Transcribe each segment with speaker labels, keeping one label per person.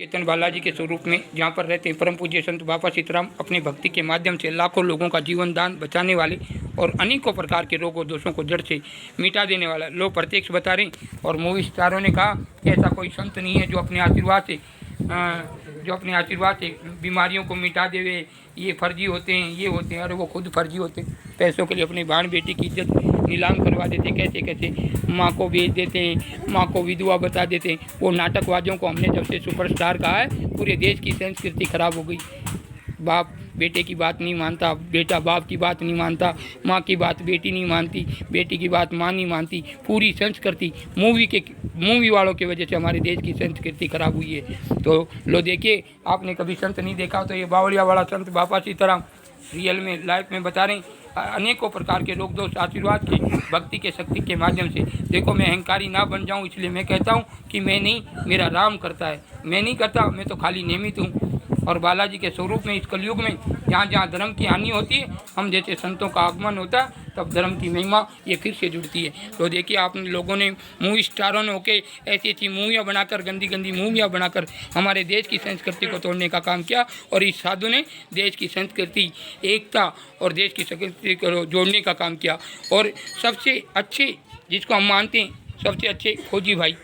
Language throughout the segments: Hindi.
Speaker 1: चेतन बालाजी के स्वरूप में जहाँ पर रहते हैं परम पूज्य संत बाबा सीताराम अपनी भक्ति के माध्यम से लाखों लोगों का जीवन दान बचाने वाले और अनेकों प्रकार के रोगों दोषों को जड़ से मिटा देने वाला लोग प्रत्यक्ष बता रहे हैं। और मूवी स्टारों ने कहा कि ऐसा कोई संत नहीं है जो अपने आशीर्वाद से बीमारियों को मिटा देवे। ये फर्जी होते हैं, ये होते हैं। अरे वो खुद फर्जी होते हैं, पैसों के लिए अपनी बहन बेटी की इज्जत नीलाम करवा देते, कैसे कैसे माँ को बेच देते हैं, माँ को विधवा बता देते हैं। वो नाटकबाजों को हमने जब से सुपरस्टार कहा है, पूरे देश की संस्कृति खराब हो गई। बाप बेटे की बात नहीं मानता, बेटा बाप की बात नहीं मानता, माँ की बात बेटी नहीं मानती, बेटी की बात माँ नहीं मानती। पूरी संस्कृति मूवी वालों की वजह से हमारे देश की संस्कृति खराब हुई है। तो लो देखिए, आपने कभी संत नहीं देखा तो ये बावड़िया वाला संत बाबा सीताराम रियल में लाइफ में बता रहे हैं। अनेकों प्रकार के रोग दोष आशीर्वाद की भक्ति के शक्ति के माध्यम से। देखो, मैं अहंकारी ना बन जाऊं, इसलिए मैं कहता हूं कि मैं नहीं, मेरा राम करता है। मैं नहीं करता, मैं तो खाली नियमित हूँ। और बालाजी के स्वरूप में इस कलयुग में जहाँ जहाँ धर्म की हानि होती है, हम जैसे संतों का आगमन होता है, तब धर्म की महिमा ये फिर से जुड़ती है। तो देखिए, आप लोगों ने मूवी स्टारों ने होके ऐसी ऐसी मूवियाँ बनाकर, गंदी गंदी मूवियाँ बनाकर हमारे देश की संस्कृति को तोड़ने का काम किया। और इस साधु ने देश की संस्कृति, एकता और देश की संस्कृति को जोड़ने का काम किया। और सबसे अच्छे जिसको हम मानते हैं, सबसे अच्छे फौजी भाई,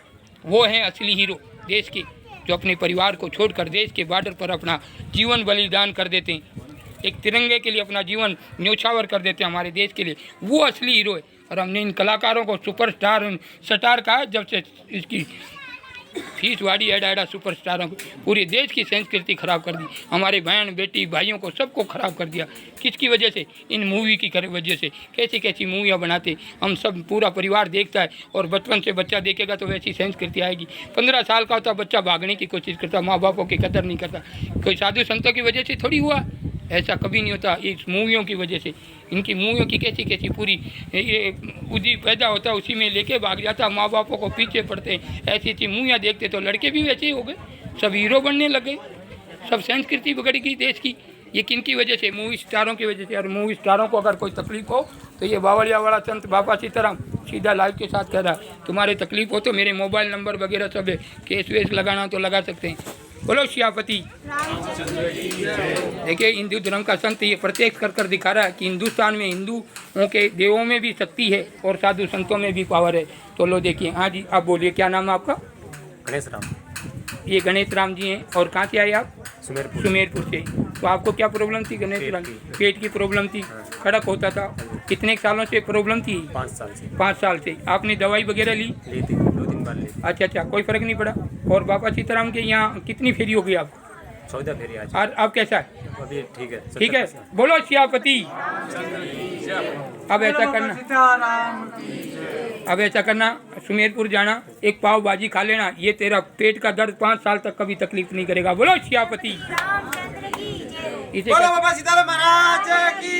Speaker 1: वो हैं असली हीरो देश के, जो अपने परिवार को छोड़कर देश के बॉर्डर पर अपना जीवन बलिदान कर देते हैं। एक तिरंगे के लिए अपना जीवन न्योछावर कर देते हैं हमारे देश के लिए। वो असली हीरो है। और हमने इन कलाकारों को सुपरस्टार स्टार कहा जब से इसकी फीस वाड़ी एडा सुपरस्टारों को पूरे देश की संस्कृति खराब कर दी। हमारे बहन बेटी भाइयों को सबको खराब कर दिया। किसकी वजह से? इन मूवी की वजह से। कैसी कैसी मूवियाँ बनाते हम सब, पूरा परिवार देखता है। और बचपन से बच्चा देखेगा तो वैसी संस्कृति आएगी। 15 साल का होता बच्चा भागने की कोशिश करता, माँ बापों की कदर नहीं करता। कोई साधु संतों की वजह से थोड़ी हुआ, ऐसा कभी नहीं होता। इस मूवियों की वजह से, इनकी मूवियों की कैसी कैसी पूरी ये उदी पैदा होता है, उसी में लेके भाग जाता, माँ बापों को पीछे पड़ते। ऐसी ऐसी मूवियाँ देखते तो लड़के भी वैसे ही हो गए, सब हीरो बनने लगे, सब संस्कृति बिगड़ गई देश की। ये किन की वजह से? मूवी स्टारों की वजह से। और मूवी स्टारों को अगर कोई तकलीफ हो तो ये बावलिया वाला संत बाबा सीताराम सीधा लाइव के साथ कह रहा है, तुम्हारे तकलीफ हो तो मेरे मोबाइल नंबर वगैरह सब है, केस वेस लगाना तो लगा सकते हैं। बोलो सियापति। देखिए, हिंदू धर्म का संत ये प्रत्यक्ष कर दिखा रहा है कि हिंदुस्तान में हिंदुओं के देवों में भी शक्ति है और साधु संतों में भी पावर है। तो लो देखिए, हाँ जी, आप बोलिए, क्या नाम है आपका?
Speaker 2: गणेश राम।
Speaker 1: ये गणेश राम जी हैं। और कहाँ से आए आप? सुमेरपुर से। तो आपको क्या प्रॉब्लम थी गणेश राम? पेट की प्रॉब्लम थी, खड़क होता था। कितने सालों से प्रॉब्लम थी?
Speaker 2: 5 साल से।
Speaker 1: 5 साल से। आपने दवाई वगैरह ली
Speaker 2: थी, 2-3 बार ली।
Speaker 1: अच्छा, कोई फर्क नहीं पड़ा। और बाबा सीताराम के यहाँ कितनी फेरी हो गई आपको?
Speaker 2: 14 फेरी आज।
Speaker 1: और आप कैसा है?
Speaker 2: अभी ठीक है।
Speaker 1: ठीक है, बोलो सियापति। अब ऐसा करना, सुमेरपुर जाना, एक पाव भाजी खा लेना, ये तेरा पेट का दर्द 5 साल तक कभी तकलीफ नहीं करेगा। बोलो सियापति। इसे
Speaker 3: बाबा सीताराम महाराज की।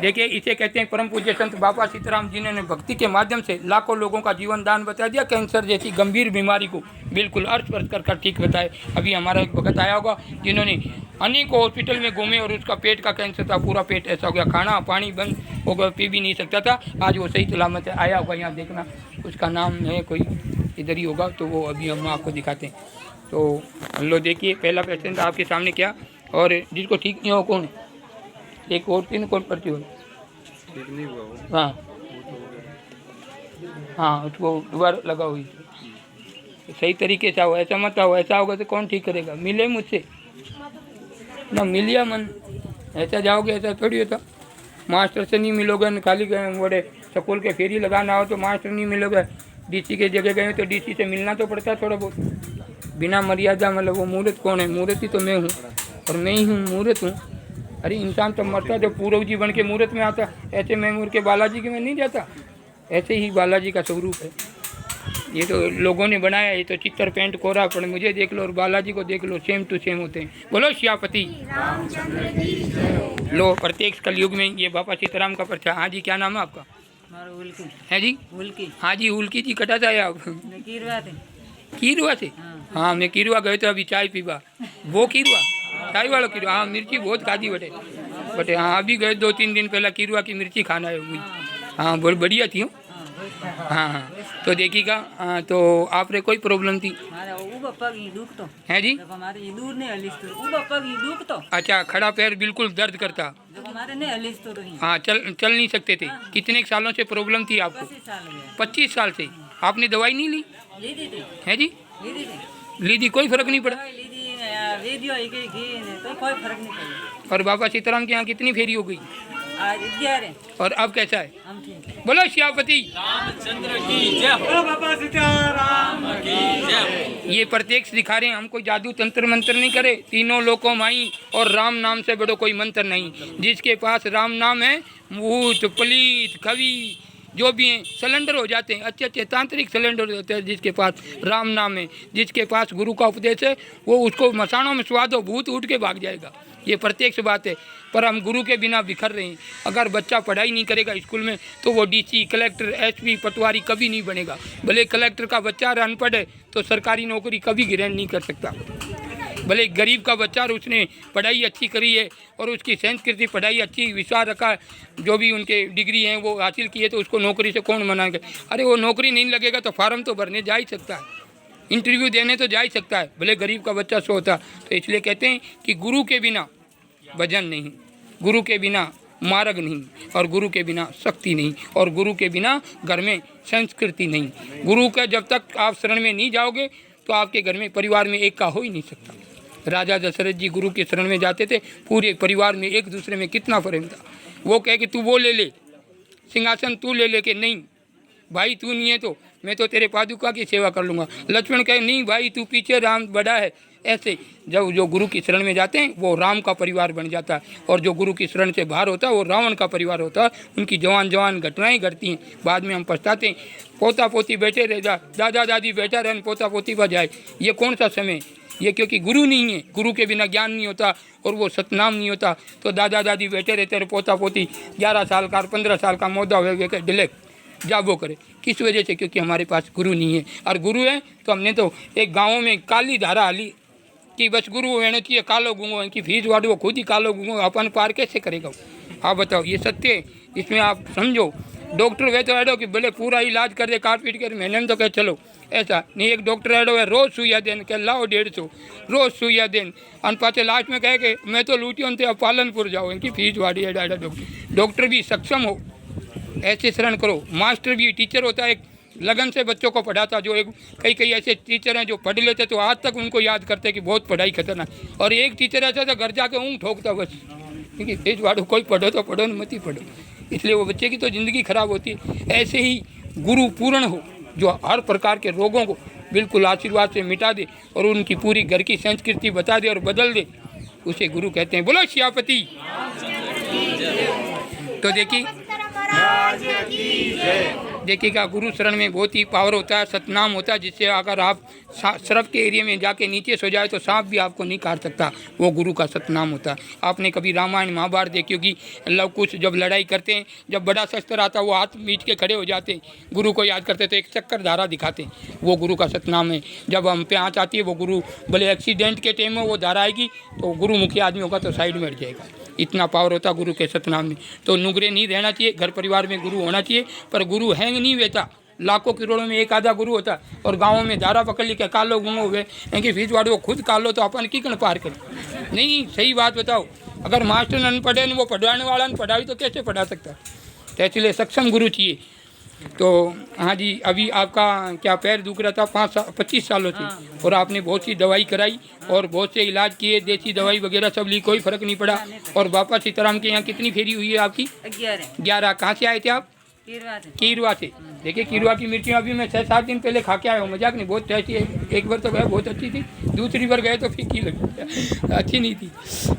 Speaker 1: देखिए, इसे कहते हैं परम पूज्य संत बाबा सीताराम, जिन्होंने भक्ति के माध्यम से लाखों लोगों का जीवन दान बता दिया। कैंसर जैसी गंभीर बीमारी को बिल्कुल अर्थ पर कर ठीक बताए। अभी हमारा एक भगत आया होगा जिन्होंने अनेकों हॉस्पिटल में घूमे और उसका पेट का कैंसर था, पूरा पेट ऐसा हो गया, खाना पानी बंद हो गया, पी भी नहीं सकता था। आज वो सही सलामत है, आया होगा यहाँ देखना, उसका नाम है कोई इधर ही होगा, तो वो अभी हम आपको दिखाते हैं। तो लो देखिए, पहला पेशेंट आपके सामने क्या, और जिसको ठीक नहीं हो कौन है? एक और 3 कौन पर्ची हो?
Speaker 2: ठीक नहीं हुआ।
Speaker 1: हाँ, उसको दोबारा लगा हुई सही तरीके से आओ, ऐसा मत आओ। ऐसा होगा तो कौन ठीक करेगा? मिले मुझसे ना, मिलिया मन। ऐसा जाओगे, ऐसा थोड़ी होता। मास्टर से नहीं मिलोगे न, खाली गए बड़े स्कूल के फेरी लगाना हो तो मास्टर नहीं मिलोगे। डीसी के जगह गए तो डीसी से मिलना तो पड़ता है थोड़ा बहुत, बिना मर्यादा। मतलब वो मूर्त कौन है? मूर्त ही तो मैं हूँ, और मैं ही हूँ, मूर्त हूँ। अरे इंसान तो मरता जब पूर्व जी बन के मूर्त में आता, ऐसे मैं मुड़ के बालाजी के में नहीं जाता। ऐसे ही बालाजी का स्वरूप है। ये तो लोगों ने बनाया, ये तो चित्र पेंट कोरा, पर मुझे देख लो और बालाजी को देख लो, सेम टू सेम होते हैं। बोलो सियापति। लो, प्रत्येक कलयुग में ये बाबा सीताराम का पर्चा। हाँ जी, क्या नाम है आपका? है जी?
Speaker 4: उल्की।
Speaker 1: हाँ जी, उल्की जी। कटा था आप? कीरुआ से। हाँ, मैं कीरुआ गए तो अभी चाय पीवा। वो कीरुआ चाय वाला कीरुआ। हाँ, मिर्ची बहुत खादी बटे। हाँ, अभी गए 2-3 दिन पहले कीरुआ की मिर्ची खाना है हुई। हाँ, बहुत बढ़िया थी। हाँ हाँ, तो देखिएगा। तो आपने कोई प्रॉब्लम थी
Speaker 4: મારે ઊભો પગ ઈ દુખતો
Speaker 1: है जी?
Speaker 4: જો મારે ઈ દૂર નહીં હલીસતો ઊભો પગ ઈ દુખતો
Speaker 1: अच्छा, खड़ा पैर बिल्कुल दर्द करता।
Speaker 4: જો મારે નહીં હલીસતો રહી
Speaker 1: हाँ, चल नहीं सकते थे। कितने सालों से प्रॉब्लम थी आपको?
Speaker 4: 25 साल ગયા
Speaker 1: 25 साल से। आपने दवाई नहीं ली
Speaker 4: લીધી હતી
Speaker 1: है जी?
Speaker 4: લીધી હતી
Speaker 1: ली थी, कोई फर्क नहीं पड़ा।
Speaker 4: દવાઈ લીધી ને આ વેદ્યો ઈ કઈ ઘી ને તો કોઈ ફરક નહીં પડ્યો
Speaker 1: और बाबा सीताराम के यहाँ कितनी फेरी हो गई
Speaker 4: આ 11
Speaker 1: और अब कैसा है?
Speaker 4: આમ થી
Speaker 1: बोलो श्यापति।
Speaker 3: बोलो बाबा सीताराम की जय।
Speaker 1: ये प्रत्यक्ष दिखा रहे हैं, हम कोई जादू तंत्र मंत्र नहीं करे। तीनों लोकों माई और राम नाम से बड़ो कोई मंत्र नहीं। जिसके पास राम नाम है, भूत पलीत कवि जो भी हैं सिलेंडर हो जाते हैं। अच्छे अच्छे तांत्रिक सिलेंडर होते हैं जिसके पास राम नाम है। जिसके पास गुरु का उपदेश है, वो उसको मसानों में स्वाद हो, भूत उठ के भाग जाएगा। ये प्रत्यक्ष बात है। पर हम गुरु के बिना बिखर रहे हैं। अगर बच्चा पढ़ाई नहीं करेगा स्कूल में तो वो डीसी, कलेक्टर, एसपी, पटवारी कभी नहीं बनेगा। भले कलेक्टर का बच्चा अनपढ़ है तो सरकारी नौकरी कभी ग्रहण नहीं कर सकता। भले गरीब का बच्चा और उसने पढ़ाई अच्छी करी है और उसकी संस्कृति पढ़ाई अच्छी विचार रखा है, जो भी उनके डिग्री हैं वो हासिल किए, तो उसको नौकरी से कौन मनाएगा? अरे वो नौकरी नहीं लगेगा तो फार्म तो भरने जा ही सकता है, इंटरव्यू देने तो जा ही सकता है, भले गरीब का बच्चा सो होता। तो इसलिए कहते हैं कि गुरु के बिना भजन नहीं, गुरु के बिना मार्ग नहीं, और गुरु के बिना शक्ति नहीं, और गुरु के बिना घर में संस्कृति नहीं। गुरु का जब तक आप शरण में नहीं जाओगे तो आपके घर में परिवार में एक का हो ही नहीं सकता। राजा दशरथ जी गुरु के शरण में जाते थे, पूरे परिवार में एक दूसरे में कितना प्रेम था। वो कहे कि तू वो ले ले सिंहासन, तू ले ले, के नहीं भाई तू नहीं है तो मैं तो तेरे पादुका की सेवा कर लूँगा। लक्ष्मण कहे नहीं भाई तू पीछे, राम बड़ा है। ऐसे जब जो गुरु की शरण में जाते हैं वो राम का परिवार बन जाता है, और जो गुरु की शरण से बाहर होता है वो रावण का परिवार होता है। उनकी जवान जवान घटनाएं घटती हैं, बाद में हम पछताते हैं। पोता पोती बैठे रह जा, दादा दादी बैठा रहन, पोता पोती पर जाए, ये कौन सा समय? ये क्योंकि गुरु नहीं है, गुरु के बिना ज्ञान नहीं होता और वो सतनाम नहीं होता। तो दादा दादी बैठे रहते और पोता पोती 11 साल का 15 साल का मौदा हुए डिलेक्ट जाबो करे। किस वजह से? क्योंकि हमारे पास गुरु नहीं है। और गुरु है तो हमने तो एक गाँव में काली धारा हाली कि बस गुरु होना चाहिए, कालो गुंगो इनकी फीस वाड़ो, खुद ही कालो गुंगो, अपन पार कैसे करेगा? आप बताओ, ये सत्य है, इसमें आप समझो। डॉक्टर वे तो ऐडो कि भले पूरा इलाज कर दे, काट पीट कर, महीने में तो कहे चलो, ऐसा नहीं। एक डॉक्टर ऐडो है रोज़ सुइया देन के लाओ 150 रोज़ सुइया देन, और पाचे लास्ट में कहे कि मैं तो लूटियों थे, अब पालनपुर जाओ, इनकी फीस वाड़ी है डायडा। डॉक्टर भी सक्षम हो ऐसे शरण करो। मास्टर भी, टीचर होता है एक लगन से बच्चों को पढ़ाता। जो एक कई ऐसे टीचर हैं जो पढ़ लेते तो आज तक उनको याद करते कि बहुत पढ़ाई खतरनाक। और एक टीचर ऐसा था घर जाके ऊँग ठोकता बस, क्योंकि तेज वाड़ो कोई पढ़ो तो पढ़ो, मत ही पढ़ो। इसलिए वो बच्चे की तो ज़िंदगी खराब होती है। ऐसे ही गुरु पूर्ण हो जो हर प्रकार के रोगों को बिल्कुल आशीर्वाद से मिटा दे और उनकी पूरी घर की संस्कृति बता दे और बदल दे, उसे गुरु कहते हैं। बोलो श्यापति। तो देखिएगा गुरु शरण में बहुत ही पावर होता है, सतनाम होता है, जिससे अगर आप सड़क के एरिया में जाके नीचे सो जाए तो सांप भी आपको नहीं काट सकता। वो गुरु का सतनाम होता है। आपने कभी रामायण महाभारत देखी होगी, लव कुश जब लड़ाई करते हैं, जब बड़ा शस्त्र आता है वो हाथ मीच के खड़े हो जाते हैं, गुरु को याद करते तो एक चक्कर धारा दिखाते हैं, वो गुरु का सतनाम है। जब हम पे आँच आती है वो गुरु, भले एक्सीडेंट के टाइम में वो धारा आएगी तो गुरु मुखी आदमी होगा तो साइड में हट जाएगा। इतना पावर होता गुरु के सतनाम में। तो नुगरे नहीं रहना चाहिए, घर परिवार में गुरु होना चाहिए। पर गुरु हैंग नहीं रहता, लाखों करोड़ों में एक आधा गुरु होता। और गाँव में धारा पकड़ ली के कालो गुंगो हुए इनकी फीस वाड़ो, खुद कालो तो अपन की कण पार करें? नहीं, सही बात बताओ। अगर मास्टर न पढ़े न वो पढ़ाने वाला न पढ़ाई तो कैसे पढ़ा सकता? तो इसलिए सक्षम गुरु चाहिए। तो हाँ जी, अभी आपका क्या पैर दुख रहा था 25 सालों से, और आपने बहुत सी दवाई कराई और बहुत से इलाज किए, देसी दवाई वगैरह सब ली, कोई फर्क नहीं पड़ा। और बाबा सीताराम के यहाँ कितनी फेरी हुई है आपकी? 11। कहाँ से आए थे आप? कीरवा से। देखिए कीरवा की मिर्ची अभी मैं 6-7 दिन पहले खा के आया हूँ, मजाक नहीं, बहुत टेस्टी है। एक बार तो गए बहुत अच्छी थी, दूसरी बार गए तो फीकी लगी, अच्छी नहीं थी।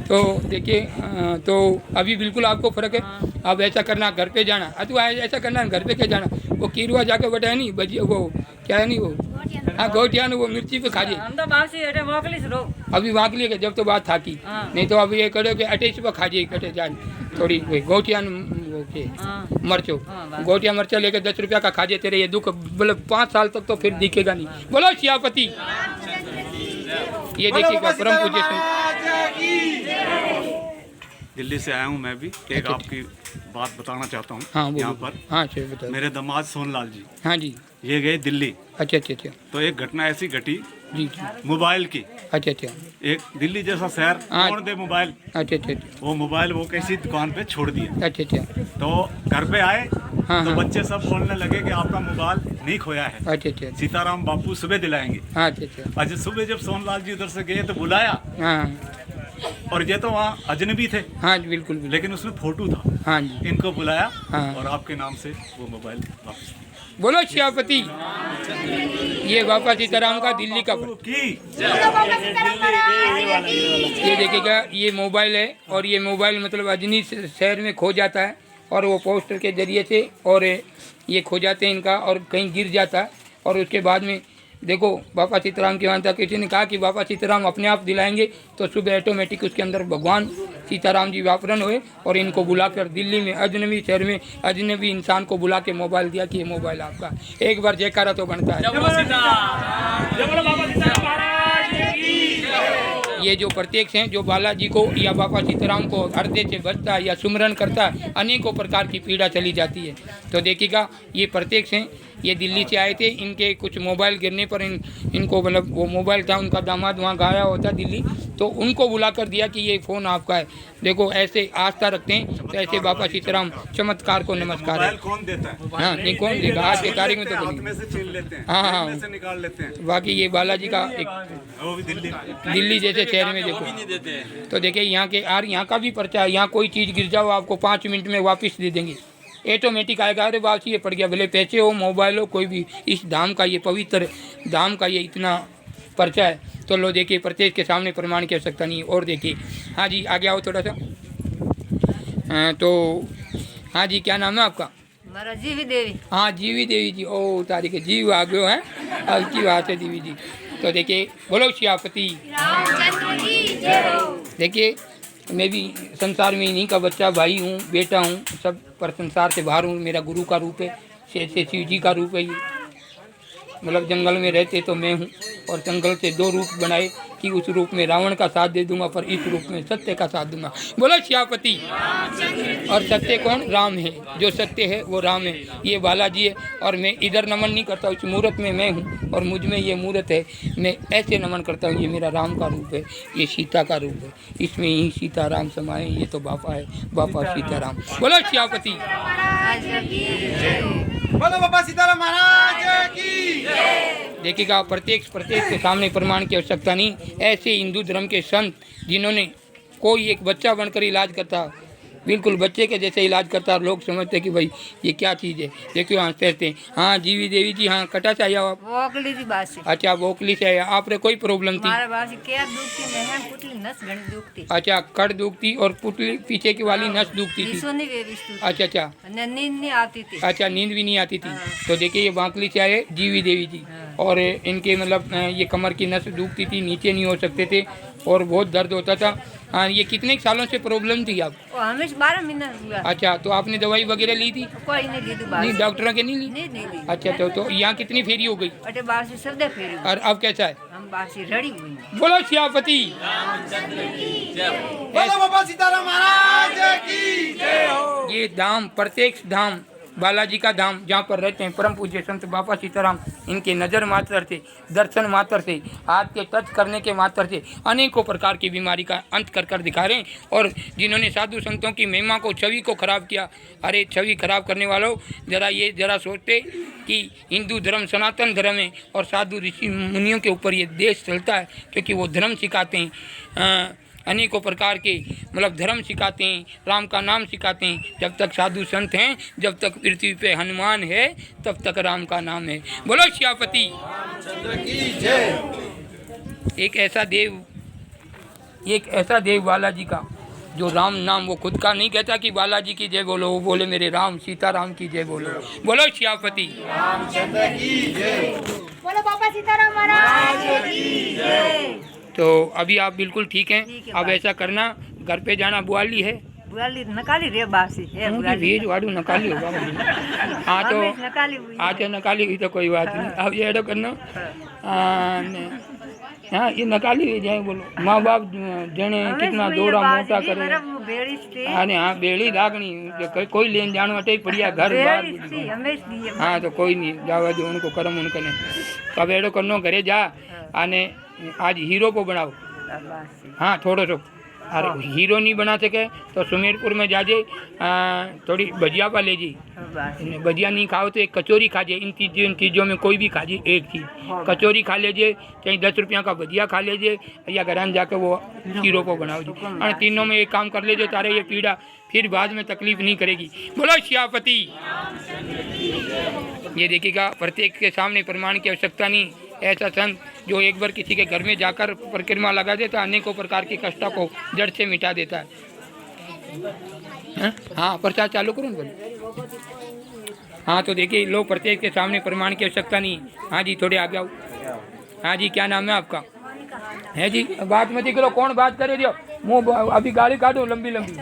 Speaker 1: तो देखिए तो अभी बिल्कुल आपको फ़र्क है। अब ऐसा करना, घर पे जाना, अतु ऐसा करना घर पे क्या जाना, वो कीरवा जाके बैठा है नहीं भजिया, वो क्या है नहीं वो, हाँ गोटिया वो मिर्ची पे खा जाए। अभी वाक लिए जब तो बात था की, नहीं तो अभी ये करो कि 28 पे खा जाए, कटे जाए थोड़ी गोटिया मर्चो, गोटिया मर्चा लेके 10 रुपया का खा जाए, तेरे ये दुख बोले 5 साल तक तो फिर दिखेगा नहीं। बोलो श्यापति। ये देखिएगा परम पूज्य
Speaker 5: दिल्ली से आया हूँ मैं भी। एक
Speaker 1: अच्छा।
Speaker 5: आपकी बात बताना चाहता हूँ
Speaker 1: हाँ
Speaker 5: यहाँ
Speaker 1: बोलो।
Speaker 5: पर।
Speaker 1: हाँ चलो बताओ।
Speaker 5: मेरे दामाद सोनलाल जी,
Speaker 1: हाँ जी।
Speaker 5: ये गए दिल्ली,
Speaker 1: अच्छा अच्छा अच्छा।
Speaker 5: तो एक घटना ऐसी घटी
Speaker 1: जी जी।
Speaker 5: मोबाइल की।
Speaker 1: अच्छा अच्छा।
Speaker 5: एक दिल्ली जैसा शहर,
Speaker 1: हाँ।
Speaker 5: कौन दे मोबाइल?
Speaker 1: अच्छा अच्छा अच्छा।
Speaker 5: वो मोबाइल वो किसी दुकान पे छोड़ दिए।
Speaker 1: अच्छा अच्छा।
Speaker 5: तो घर पे आए
Speaker 1: हाँ,
Speaker 5: तो
Speaker 1: हाँ।
Speaker 5: बच्चे सब बोलने लगे कि आपका मोबाइल नहीं खोया है,
Speaker 1: अच्छा अच्छा।
Speaker 5: सीताराम बापू सुबह दिलाएंगे।
Speaker 1: हाँ अच्छा अच्छा।
Speaker 5: आज सुबह जब सोनलाल जी उधर से गए तो बुलाया,
Speaker 1: हाँ
Speaker 5: और ये तो वहाँ अजनबी थे,
Speaker 1: हाँ जी बिल्कुल बिल्कुल।
Speaker 5: लेकिन उसमें फोटो था।
Speaker 1: हाँ जी।
Speaker 5: इनको बुलाया
Speaker 1: हाँ।
Speaker 5: और आपके नाम से वो मोबाइल वापस।
Speaker 1: बोलो श्यापति। ये बाबा सीताराम का दिल्ली का
Speaker 5: बापू की
Speaker 1: ये देखिएगा, ये मोबाइल है और ये मोबाइल मतलब अजनी शहर में खो जाता है और वो पोस्टर के जरिए से और ये खो जाते हैं इनका और कहीं गिर जाता है और उसके बाद में देखो बाबा सीताराम की मानता किसी ने कहा कि बाबा सीताराम अपने आप दिलाएंगे तो सुबह ऑटोमेटिक उसके अंदर भगवान सीताराम जी वापरन हुए और इनको बुलाकर दिल्ली में अजनबी शहर में अजनबी इंसान को बुला के मोबाइल दिया कि ये मोबाइल आपका। एक बार जयकारा तो बनता है। ये जो प्रत्यक्ष हैं जो बालाजी को या बाबा सीताराम को हृदय से बचता है या सुमरन करता है, अनेकों प्रकार की पीड़ा चली जाती है। तो देखिएगा ये प्रत्यक्ष हैं, ये दिल्ली से आए थे, इनके कुछ मोबाइल गिरने पर इनको मतलब वो मोबाइल था उनका दामाद वहाँ गाया होता दिल्ली, तो उनको बुला कर दिया कि ये फ़ोन आपका है। देखो ऐसे आस्था रखते हैं तो ऐसे बाबा सीताराम चमत्कार को नमस्कार है।
Speaker 5: मोबाइल कौन देता है?
Speaker 1: हाँ नहीं कौन देगा, आज के तारीख में तो
Speaker 5: हाथ
Speaker 1: बोलिए।
Speaker 5: में से छीन लेते हैं,
Speaker 1: हाँ, हाँ।
Speaker 5: जेब में से निकाल लेते हैं।
Speaker 1: बाकी ये बालाजी का एक
Speaker 5: वो भी दिल्ली में।
Speaker 1: दिल्ली जैसे शहर में देखो तो देखिए यहाँ के यार यहाँ का भी पर्चा है। यहाँ कोई चीज़ गिर जाओ आपको 5 मिनट में वापस दे देंगे, ऑटोमेटिक आएगा। अरे वापसी ये पड़ गया, भले पैसे हो मोबाइल हो कोई भी, इस धाम का ये पवित्र धाम का ये इतना पर्चा है। तो लो देखिए प्रत्येक के सामने प्रमाण की आवश्यकता नहीं है। और देखिए हाँ जी आगे आओ थोड़ा सा। तो हाँ जी क्या नाम है आपका?
Speaker 4: मारा जीवी देवी।
Speaker 1: हाँ जीवी देवी जी। ओ तारीख जीव आ गए हैं अब की बात है देवी जी। तो देखिए बोलो श्यापति। देखिए मैं भी संसार में इन्हीं का बच्चा भाई हूँ, बेटा हूँ, सब पर संसार से बाहर हूँ। मेरा गुरु का रूप है, से शिव जी का रूप है ये। मतलब जंगल में रहते तो मैं हूँ और जंगल से 2 रूप बनाए कि उस रूप में रावण का साथ दे दूंगा पर इस रूप में सत्य का साथ दूंगा। बोलो श्यापति। और सत्य कौन? राम है, जो सत्य है वो राम है। ये बालाजी है और मैं इधर नमन नहीं करता, उस मूर्त में मैं हूँ और मुझ में ये मूर्त है, मैं ऐसे नमन करता हूँ। ये मेरा राम का रूप है, ये सीता का रूप है, इसमें ही सीताराम समाये। ये तो बापा है, बापा सीताराम। बोलो श्यापति।
Speaker 3: बोलो बाबा सीताराम महाराज की।
Speaker 1: देखिएगा प्रत्येक के सामने प्रमाण की आवश्यकता नहीं। ऐसे हिंदू धर्म के संत जिन्होंने कोई एक बच्चा बनकर इलाज करता, बिल्कुल बच्चे के जैसे इलाज करता, लोग समझते कि भाई ये क्या चीज़ है। देखियो हाँ कहते हैं। हाँ जीवी देवी जी। हाँ कटा से आया आप?
Speaker 4: वोकली थी बासी।
Speaker 1: अच्छा वोकली से आया। आपने कोई प्रॉब्लम थी?
Speaker 4: मारा बासी क्या दुखती नहीं, पुतली नस घणी दुखती।
Speaker 1: अच्छा कड़ दुखती और पुतली पीछे की वाली नस दुखती थी।
Speaker 4: ईसो नहीं वेविस्तु।
Speaker 1: अच्छा अच्छा।
Speaker 4: नींद नहीं आती थी।
Speaker 1: अच्छा नींद भी नहीं आती थी। तो देखिए ये बांकली से आए जीवी देवी जी और इनके मतलब ये कमर की नस दुखती थी, नीचे नहीं हो सकते थे और बहुत दर्द होता था। हाँ ये कितने सालों से प्रॉब्लम थी आप?
Speaker 4: हमेशा 12 महीना हुआ।
Speaker 1: अच्छा तो आपने दवाई वगैरह ली थी?
Speaker 4: कोई नहीं ली
Speaker 1: नहीं डॉक्टरों के नहीं ली?
Speaker 4: नहीं ली।
Speaker 1: अच्छा तो यहाँ कितनी फेरी हो गई
Speaker 4: अटे बासी शब्द फेरी।
Speaker 1: और अब कैसा है?
Speaker 4: हम बासी रड़ी हुई।
Speaker 1: बोलो श्यापति।
Speaker 3: बोलो बाबा सीताराम महाराज की जय हो।
Speaker 1: ये धाम प्रत्यक्ष धाम बालाजी का धाम जहाँ पर रहते हैं परम पूज्य संत बाबा सीताराम, इनके नज़र मात्र से, दर्शन मात्र से, हाथ के टच करने के मात्र से अनेकों प्रकार की बीमारी का अंत कर दिखा रहे हैं। और जिन्होंने साधु संतों की महिमा को, छवि को खराब किया, अरे छवि खराब करने वालों जरा सोचते कि हिंदू धर्म सनातन धर्म है और साधु ऋषि मुनियों के ऊपर ये देश चलता है, क्योंकि वो धर्म सिखाते हैं, अनेकों प्रकार के मतलब धर्म सिखाते हैं, राम का नाम सिखाते हैं। जब तक साधु संत हैं, जब तक पृथ्वी पे हनुमान है, तब तक राम का नाम है। बोलो श्यापति। एक ऐसा देव बालाजी का जो राम नाम वो खुद का नहीं कहता कि बालाजी की जय बोलो, वो बोले मेरे राम सीताराम की जय बोलो। बोलो श्यापति।
Speaker 6: बोलो बाबा सीताराम महाराज की जय।
Speaker 1: तो अभी आप बिल्कुल ठीक हैं। अब ऐसा करना, घर पे जाना, बुआली है
Speaker 4: बुआली नकाली रे बासी है बुआली।
Speaker 1: भेज वाड़ू नकाली होगा। हाँ तो
Speaker 4: नकाली हुई।
Speaker 1: हाँ तो नकाली हुई तो कोई बात नहीं। अब ये एडो करना हाँ ये नकाली जाए बोलो माँ बाप जने कितना दौड़ा मोटा करे अरे हाँ बेड़ी दागनी कोई लेन जान वटे पड़िया घर बार हाँ तो कोई नहीं जावा दो उनको कर्म उनके ने कब एड़ो करनो घरे जा आने आज हीरो को बनाओ हाँ थोड़ो सो अरे हीरो नहीं बना सके तो सुमेरपुर में जाजे थोड़ी भजिया पा ले जी भजिया नहीं खाओ तो एक कचौरी खा जे इन चीज़ों में कोई भी खा जे एक चीज़ कचौरी खा लीजिए चाहे 10 रुपया का भजिया खा लीजिए या घर जाके वो हीरो को बनाओ जी और तीनों में एक काम कर लीजिए तारे ये पीड़ा फिर बाद में तकलीफ नहीं करेगी। बोलो श्यापति। ये देखिएगा प्रत्येक के सामने प्रमाण की आवश्यकता नहीं। ऐसा संत जो एक बार किसी के घर में जाकर परिक्रमा लगा देता अनेकों प्रकार की कष्टों को जड़ से मिटा देता है। हाँ प्रचार चालू करूँ बोलो। हाँ तो देखिए लोग प्रत्येक के सामने प्रमाण की आवश्यकता नहीं। हाँ जी थोड़े आगे आओ। हाँ जी क्या नाम है आपका? है जी बात मत करो कौन बात करे दियो मुँह अभी गाड़ी काटो लंबी लंबी।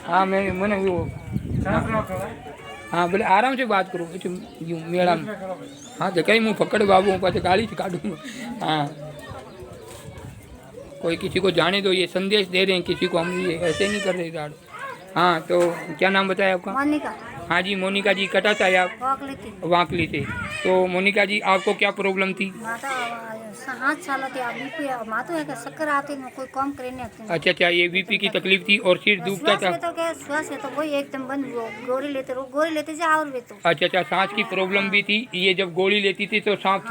Speaker 1: हाँ मैंने वो हाँ बोले आराम से बात करो यूँ मेला में। हाँ तो कहीं मुँह पकड़ बाबू पास गाली से काटूँ। हाँ कोई किसी को जाने दो ये संदेश दे रहे हैं किसी को हम ये ऐसे नहीं कर रहे दाड़। हाँ तो क्या नाम बताया आपका?
Speaker 6: मोनिका।
Speaker 1: हाँ जी मोनिका जी कटा था आप वाकली से। तो मोनिका जी आपको क्या प्रॉब्लम थी?
Speaker 6: 7 साल शक्कर आती कोई कम करे नहीं।
Speaker 1: अच्छा ये बीपी की तकलीफ थी और सिर दुखता था।
Speaker 6: श्वास तो वही एकदम बंद गोली लेते जा और वे तो
Speaker 1: अच्छा सांस की प्रॉब्लम भी थी। ये जब गोली लेती थी तो सांस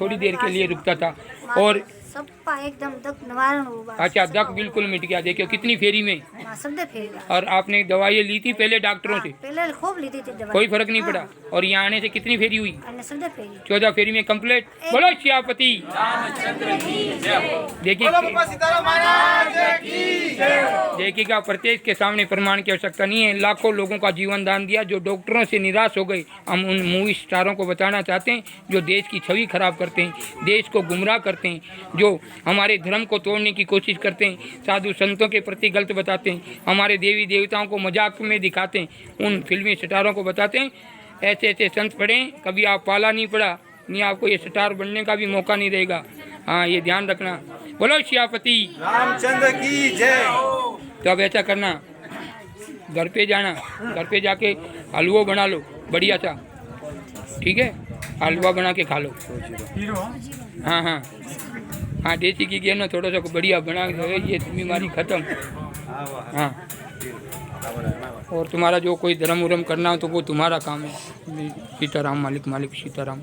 Speaker 1: थोड़ी देर के लिए रुकता था और
Speaker 6: सबका एकदम दक निवारण हुआ।
Speaker 1: अच्छा दक बिल्कुल मिट गया। देखियो कितनी फेरी में और आपने दवाई ली थी पहले डॉक्टरों से?
Speaker 6: पहले खूब ली थी दवाई
Speaker 1: कोई फर्क नहीं पड़ा। और यहाँ आने से कितनी फेरी हुई? 14 फेरी में कंप्लीट। बोलो श्यापति। देखिएगा प्रत्येक के सामने प्रमाण की आवश्यकता नहीं है। लाखों लोगों का जीवन दान दिया जो डॉक्टरों से निराश हो गए। हम उन मूवी स्टारों को बताना चाहते हैं जो देश की छवि खराब करते हैं, देश को गुमराह करते हैं, जो हमारे धर्म को तोड़ने की कोशिश करते हैं, साधु संतों के प्रति गलत बताते हैं, हमारे देवी देवताओं को मजाक में दिखाते हैं, उन फिल्मी स्टारों को बताते हैं। ऐसे ऐसे संत पढ़ें कभी आप पाला नहीं पड़ा नहीं आपको ये स्टार बनने का भी मौका नहीं रहेगा। हाँ ये ध्यान रखना। बोलो श्यापति
Speaker 3: रामचंद्र की जय।
Speaker 1: तो अब ऐसा करना घर पे जाना घर पे जाके हलवा बना लो बढ़िया सा ठीक है हलवा बना के खा लो। हाँ हाँ हाँ देसी घी ना थोड़ा सा बढ़िया बना ये बीमारी खत्म। हाँ और तुम्हारा जो कोई धर्म उर्म करना हो तो वो तुम्हारा काम है। सीताराम मालिक मालिक सीताराम।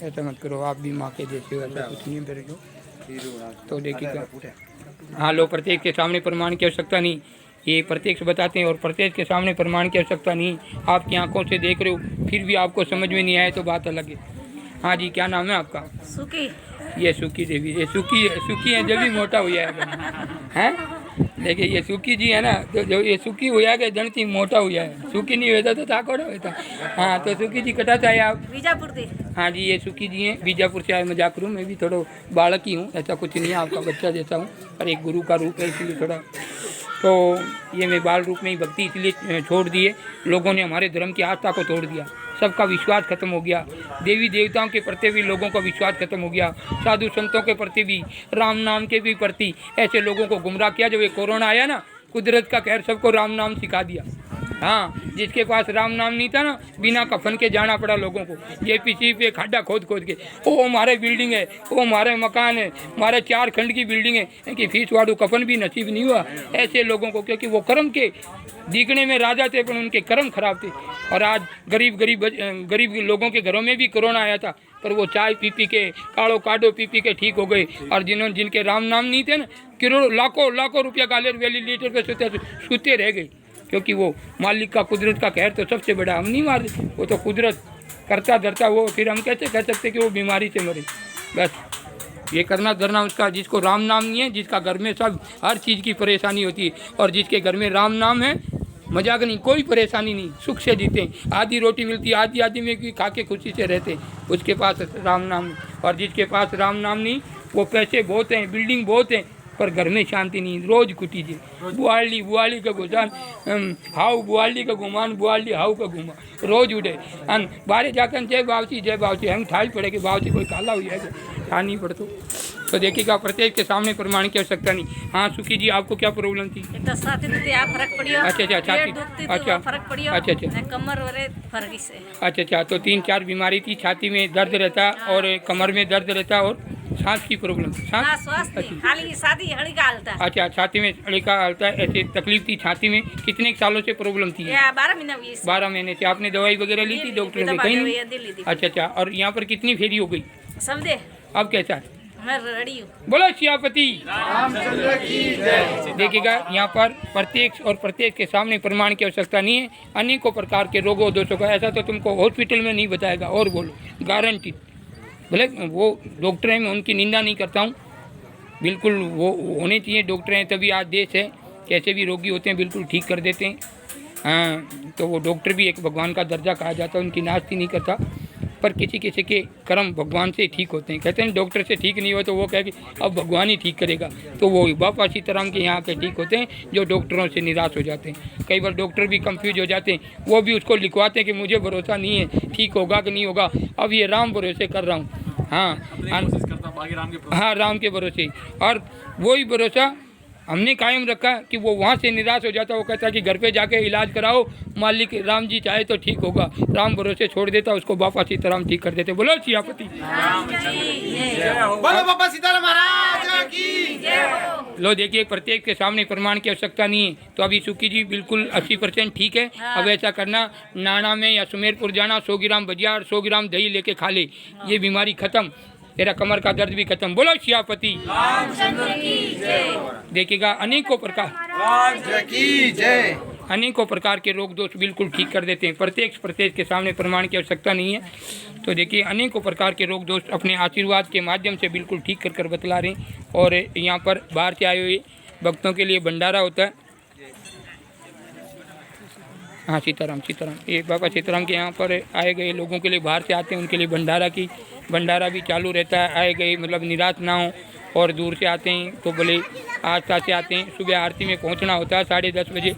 Speaker 1: ऐसा मत करो आप भी माँ के जैसे हो ऐसा कुछ नहीं मेरे जो। तो देखिएगा हाँ लो प्रत्येक के सामने प्रमाण की आवश्यकता नहीं। ये प्रत्येक से बताते हैं और प्रत्येक के सामने प्रमाण की आवश्यकता नहीं। आपकी आंखों से देख रहे हो फिर भी आपको समझ में नहीं आए तो बात अलग है। हाँ जी क्या नाम है आपका?
Speaker 4: सुखी।
Speaker 1: ये सुखी देवी ये सुखी है जब भी मोटा हो जाएगा हैं। देखिए ये सुखी जी है ना तो जो ये सुखी हो जाएगा जनती मोटा हो जाए सुखी नहीं होता तो ताकोड़ा होता। हाँ तो सुखी जी कटा था आप
Speaker 4: बीजापुर से?
Speaker 1: हाँ जी ये सुखी जी हैं बीजापुर से आए। मजाक करूँ मैं भी थोड़ा बालक ही हूँ ऐसा कुछ नहीं है आपका बच्चा जैसा हूँ पर एक गुरु का रूप है इसलिए थोड़ा तो ये मैं बाल रूप में ही भक्ति इसलिए छोड़ दिए। लोगों ने हमारे धर्म की आस्था को तोड़ दिया सबका विश्वास खत्म हो गया। देवी देवताओं के प्रति भी लोगों का विश्वास खत्म हो गया। साधु संतों के प्रति भी राम नाम के भी प्रति ऐसे लोगों को गुमराह किया। जब ये कोरोना आया ना कुदरत का कहर सबको राम नाम सिखा दिया। हाँ जिसके पास राम नाम नहीं था ना बिना कफन के जाना पड़ा लोगों को। ये पीछे पे खड्डा खोद खोद के वो हमारे बिल्डिंग है वो हमारे मकान है हमारे 4 खंड की बिल्डिंग है कि फीस वाड़ू कफन भी नसीब नहीं हुआ ऐसे लोगों को क्योंकि वो कर्म के दिखने में राजा थे पर उनके कर्म खराब थे। और आज गरीब लोगों के घरों में भी कोरोना आया था पर वो चाय पी के काढ़ो काढ़ो पी के ठीक हो गए। और जिनके राम नाम नहीं थे ना करोड़ों लाखों रुपया गालेर वैली लीटर पे सूते रह गए क्योंकि वो मालिक का कुदरत का कहर तो सबसे बड़ा हम नहीं मार वो तो कुदरत करता धरता वो फिर हम कैसे कह सकते कि वो बीमारी से मरे। बस ये करना धरना उसका जिसको राम नाम नहीं है जिसका घर में सब हर चीज़ की परेशानी होती है और जिसके घर में राम नाम है मजाक नहीं कोई परेशानी नहीं सुख से जीते आधी रोटी मिलती है आधी में भी खा के खुशी से रहते उसके पास राम नाम। और जिसके पास राम नाम नहीं वो पैसे बहुत हैं बिल्डिंग बहुत हैं पर घर में शांति नहीं। रोज कुटी जी बुआली का गुजान हाउ बुआली का गुमान बुआली हाउ का घुमा रोज उठे अन बारे जाकर जय बावची हम ठाल पड़े कि बावची कोई काला हो जाएगा था नहीं पड़तो। तो देखिएगा प्रत्येक के सामने प्रमाण की आवश्यकता नहीं। हाँ सुखी जी, आपको क्या प्रॉब्लम थी?
Speaker 4: तो साथी तो यहाँ फर्क पड़ियो।
Speaker 1: अच्छा अच्छा, छाती,
Speaker 4: पेट दुखती तो
Speaker 1: अच्छा
Speaker 4: फर्क पड़ियो।
Speaker 1: अच्छा अच्छा
Speaker 4: ने कमर वरे फर्क इससे।
Speaker 1: अच्छा अच्छा, तो 3-4 बीमारी थी, छाती में दर्द रहता और कमर में दर्द रहता और सांस की प्रॉब्लम,
Speaker 4: ना
Speaker 1: सांस
Speaker 4: स्वास्थ्य नहीं, खाली शादी हड़ी का हालता।
Speaker 1: अच्छा, छाती में अड़ी का हालता है, ऐसे तकलीफ थी छाती में। कितने सालों से प्रॉब्लम थी?
Speaker 4: या 12 महीना हुई इससे।
Speaker 1: 12 महीने से। आपने दवाई वगैरह ली थी डॉक्टर से? कहीं नहीं। अच्छा अच्छा, और यहाँ पर कितनी फेरी हो गई?
Speaker 4: सब दे
Speaker 1: अब कैसा है?
Speaker 4: मैं रेडी हूँ।
Speaker 1: बोलो सियापति। देखिएगा यहाँ पर प्रत्येक और प्रत्येक के सामने प्रमाण की आवश्यकता नहीं है। अनेकों प्रकार के रोगों दोषों का ऐसा तो तुमको हॉस्पिटल में नहीं बताएगा। और बोलो, गारंटी। भले वो डॉक्टर हैं, मैं उनकी निंदा नहीं करता हूँ, बिल्कुल वो होने चाहिए। डॉक्टर हैं तभी आज देश है। कैसे भी रोगी होते हैं बिल्कुल ठीक कर देते हैं। हाँ, तो वो डॉक्टर भी एक भगवान का दर्जा कहा जाता है, उनकी नास्ती नहीं करता। पर किसी किसी के कर्म भगवान से ठीक होते हैं। कहते हैं डॉक्टर से ठीक नहीं हो तो वो कहे कि अब भगवान ही ठीक करेगा। तो वो बाबा सीताराम के यहाँ के ठीक होते हैं जो डॉक्टरों से निराश हो जाते हैं। कई बार डॉक्टर भी कंफ्यूज हो जाते हैं, वो भी उसको लिखवाते हैं कि मुझे भरोसा नहीं है ठीक होगा कि नहीं होगा, अब ये राम भरोसे कर रहा हूँ। हाँ, राम के भरोसे। और वही भरोसा हमने कायम रखा कि वो वहाँ से निराश हो जाता, वो कहता कि घर पे जाके इलाज कराओ, मालिक राम जी चाहे तो ठीक होगा। राम भरोसे छोड़ देता, उसको बाबा सीताराम ठीक कर देते। बोलो सियापति।
Speaker 3: बोलो बाबा सीताराम महाराज की।
Speaker 1: लो देखिए, प्रत्येक के सामने प्रमाण की आवश्यकता नहीं है। तो अभी सुखी जी बिल्कुल 80% ठीक है। अब ऐसा करना, नाना में या सुमेरपुर जाना, 100 ग्राम भजिया और 100 ग्राम दही लेके खा ले, ये बीमारी खत्म, तेरा कमर का दर्द भी खत्म। बोलो सियापति। देखिएगा अनेकों प्रकार के रोग दोष बिल्कुल ठीक कर देते हैं। प्रत्येक के सामने प्रमाण की आवश्यकता नहीं है। तो देखिए अनेकों प्रकार के रोग दोष अपने आशीर्वाद के माध्यम से बिल्कुल ठीक कर कर बतला रहे हैं। और यहाँ पर बाहर से आए हुए भक्तों के लिए भंडारा होता है। हाँ, सीताराम सीताराम, ये बाबा सीताराम के यहाँ पर आए गए लोगों के लिए, बाहर से आते हैं उनके लिए भंडारा भी चालू रहता है। आए गए मतलब निराश ना हो, और दूर से आते हैं तो बोले आस-पास से आते हैं। सुबह आरती में पहुँचना होता है 10:30 बजे,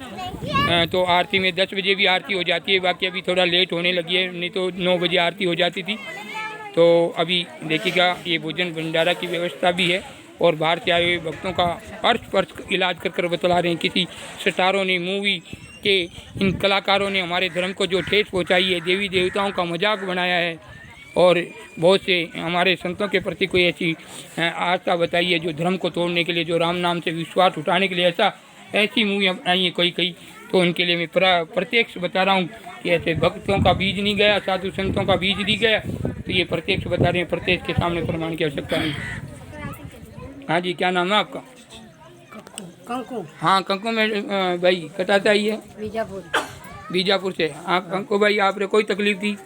Speaker 1: तो आरती में 10 बजे भी आरती हो जाती है। बाकी अभी थोड़ा लेट होने लगी है, नहीं तो 9 बजे आरती हो जाती थी। तो अभी देखिएगा ये भोजन भंडारा की व्यवस्था भी है। और बाहर से आए हुए भक्तों का अर्थ इलाज कर बतला रहे हैं। किसी स्टारों ने, मूवी के इन कलाकारों ने हमारे धर्म को जो ठेस पहुंचाई है, देवी देवताओं का मजाक बनाया है, और बहुत से हमारे संतों के प्रति कोई ऐसी आस्था बताई है जो धर्म को तोड़ने के लिए, जो राम नाम से विश्वास उठाने के लिए ऐसी मूवियाँ बनाई हैं कई। तो उनके लिए मैं प्रत्यक्ष बता रहा हूँ कि ऐसे भक्तों का बीज नहीं गया, साधु संतों का बीज नहीं गया। तो ये प्रत्यक्ष बता रहे हैं, प्रत्यक्ष के सामने प्रमाण की आवश्यकता नहीं। हाँ जी, क्या नाम है आपका?
Speaker 6: कंकु।
Speaker 1: हाँ, कंकु में भाई कटाता ही है, बीजापुर से। आप कंकु भाई, आपने कोई तकलीफ थी?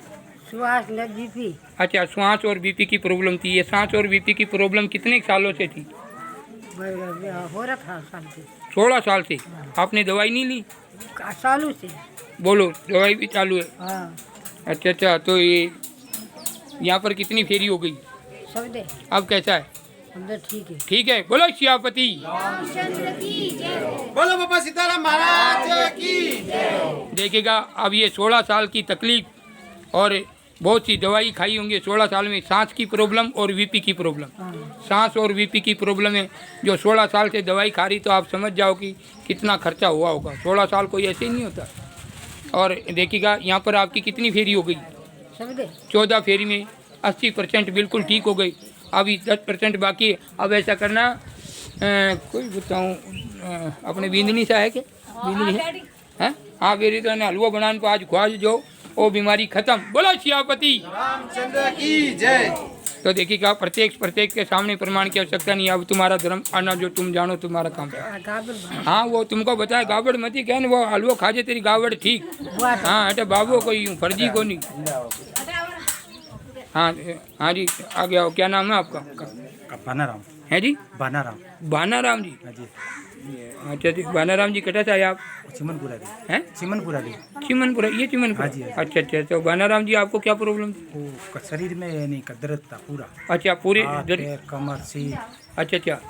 Speaker 6: श्वास में बीपी।
Speaker 1: अच्छा, श्वास और बीपी की प्रॉब्लम थी। ये सांस और बीपी की प्रॉब्लम कितने सालों से थी?
Speaker 6: हो रहा था
Speaker 1: 16 साल से। आपने दवाई नहीं ली?
Speaker 6: सालों से।
Speaker 1: बोलो, दवाई भी चालू है?
Speaker 6: हाँ।
Speaker 1: अच्छा, तो ये यहाँ पर कितनी फेरी हो गई?
Speaker 6: सब दे।
Speaker 1: अब कैसा है?
Speaker 6: ठीक है।
Speaker 1: ठीक है। बोलो सियापति।
Speaker 3: बोलो बाबा सीताराम महाराज की।
Speaker 1: देखिएगा अब ये 16 साल की तकलीफ और बहुत सी दवाई खाई होंगी 16 साल में। सांस की प्रॉब्लम और बीपी की प्रॉब्लम, सांस और बीपी की प्रॉब्लम है जो 16 साल से दवाई खा रही, तो आप समझ जाओ कि कितना खर्चा हुआ होगा। 16 साल कोई ऐसे ही नहीं होता। और देखिएगा यहाँ पर आपकी कितनी फेरी हो गई? 14 फेरी में 80% बिल्कुल ठीक हो गई। अभी 10% बाकी है। अब ऐसा करना, कोई बताऊँ, अपने बिंदनी सा है क्या? बिंदनी है? हाँ, मेरी तो हलवा बनाने पर आज ख्वाज जो वो बीमारी खत्म। बोलो सियापति।
Speaker 3: रामचंद्र की जय।
Speaker 1: तो देखिएगा प्रत्येक के सामने प्रमाण की आवश्यकता नहीं। अब तुम्हारा धर्म आना जो तुम जानो तुम्हारा काम है। हाँ, वो तुमको बताया गावड़ मती कह वो हलवा खाजे तेरी गावड़ ठीक। हाँ, अटे बाबू कोई यूँ फर्जी को नहीं। हाँ जी, आ गया हो। क्या नाम है आपका?
Speaker 2: बानाराम
Speaker 1: है जी? बानाराम जी। अच्छा जी, बानाराम जी कटा था आप?
Speaker 2: चिमनपुरा
Speaker 1: हैं?
Speaker 2: चिमनपुरा।
Speaker 1: ये चिमनपुरा। अच्छा, तो बानाराम जी आपको क्या प्रॉब्लम थी?
Speaker 2: शरीर में नहीं दर्द था पूरा।
Speaker 1: अच्छा, पूरे
Speaker 2: कमर से।
Speaker 1: अच्छा,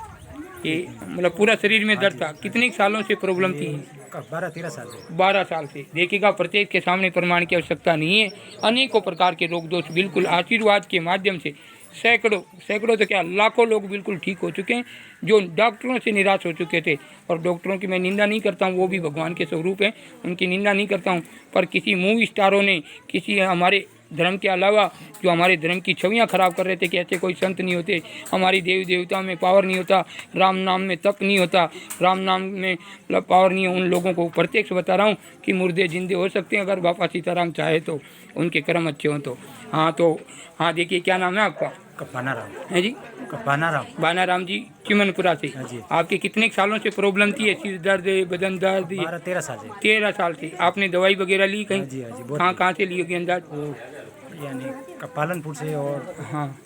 Speaker 1: ये मतलब पूरा शरीर में दर्द था। कितने सालों से प्रॉब्लम थी?
Speaker 2: 12-13 साल से।
Speaker 1: 12 साल से। देखिएगा प्रत्येक के सामने प्रमाण की आवश्यकता नहीं है। अनेकों प्रकार के रोग दोष बिल्कुल आशीर्वाद के माध्यम से सैकड़ों सैकड़ों तो क्या लाखों लोग बिल्कुल ठीक हो चुके हैं जो डॉक्टरों से निराश हो चुके थे। और डॉक्टरों की मैं निंदा नहीं करता हूँ, वो भी भगवान के स्वरूप हैं, उनकी निंदा नहीं करता हूँ। पर किसी मूवी स्टारों ने किसी हमारे धर्म के अलावा जो हमारे धर्म की छवियां खराब कर रहे थे कि ऐसे कोई संत नहीं होते, हमारी देवी देवताओं में पावर नहीं होता, राम नाम में तप नहीं होता, राम नाम में पावर नहीं है, उन लोगों को प्रत्यक्ष बता रहा हूँ कि मुर्दे जिंदे हो सकते हैं अगर बापा सीताराम चाहे तो, उनके कर्म अच्छे हों तो। हाँ देखिए, क्या नाम है आपका?
Speaker 2: बानाराम
Speaker 1: है जी?
Speaker 2: बानाराम
Speaker 1: बानाराम जी, चिमनपुरा से।
Speaker 2: हाँ जी।
Speaker 1: आपके कितने सालों से प्रॉब्लम थी? सिर दर्द, बदन दर्द?
Speaker 2: 12-13 साल से।
Speaker 1: 13 साल से। आपने दवाई वगैरह ली कहीं?
Speaker 2: हाँ जी, हाँ जी, बहुत
Speaker 1: कहाँ
Speaker 2: ली।
Speaker 1: कहाँ से ली होगी अंदाज?
Speaker 2: वो यानी पालनपुर से और
Speaker 1: हाँ,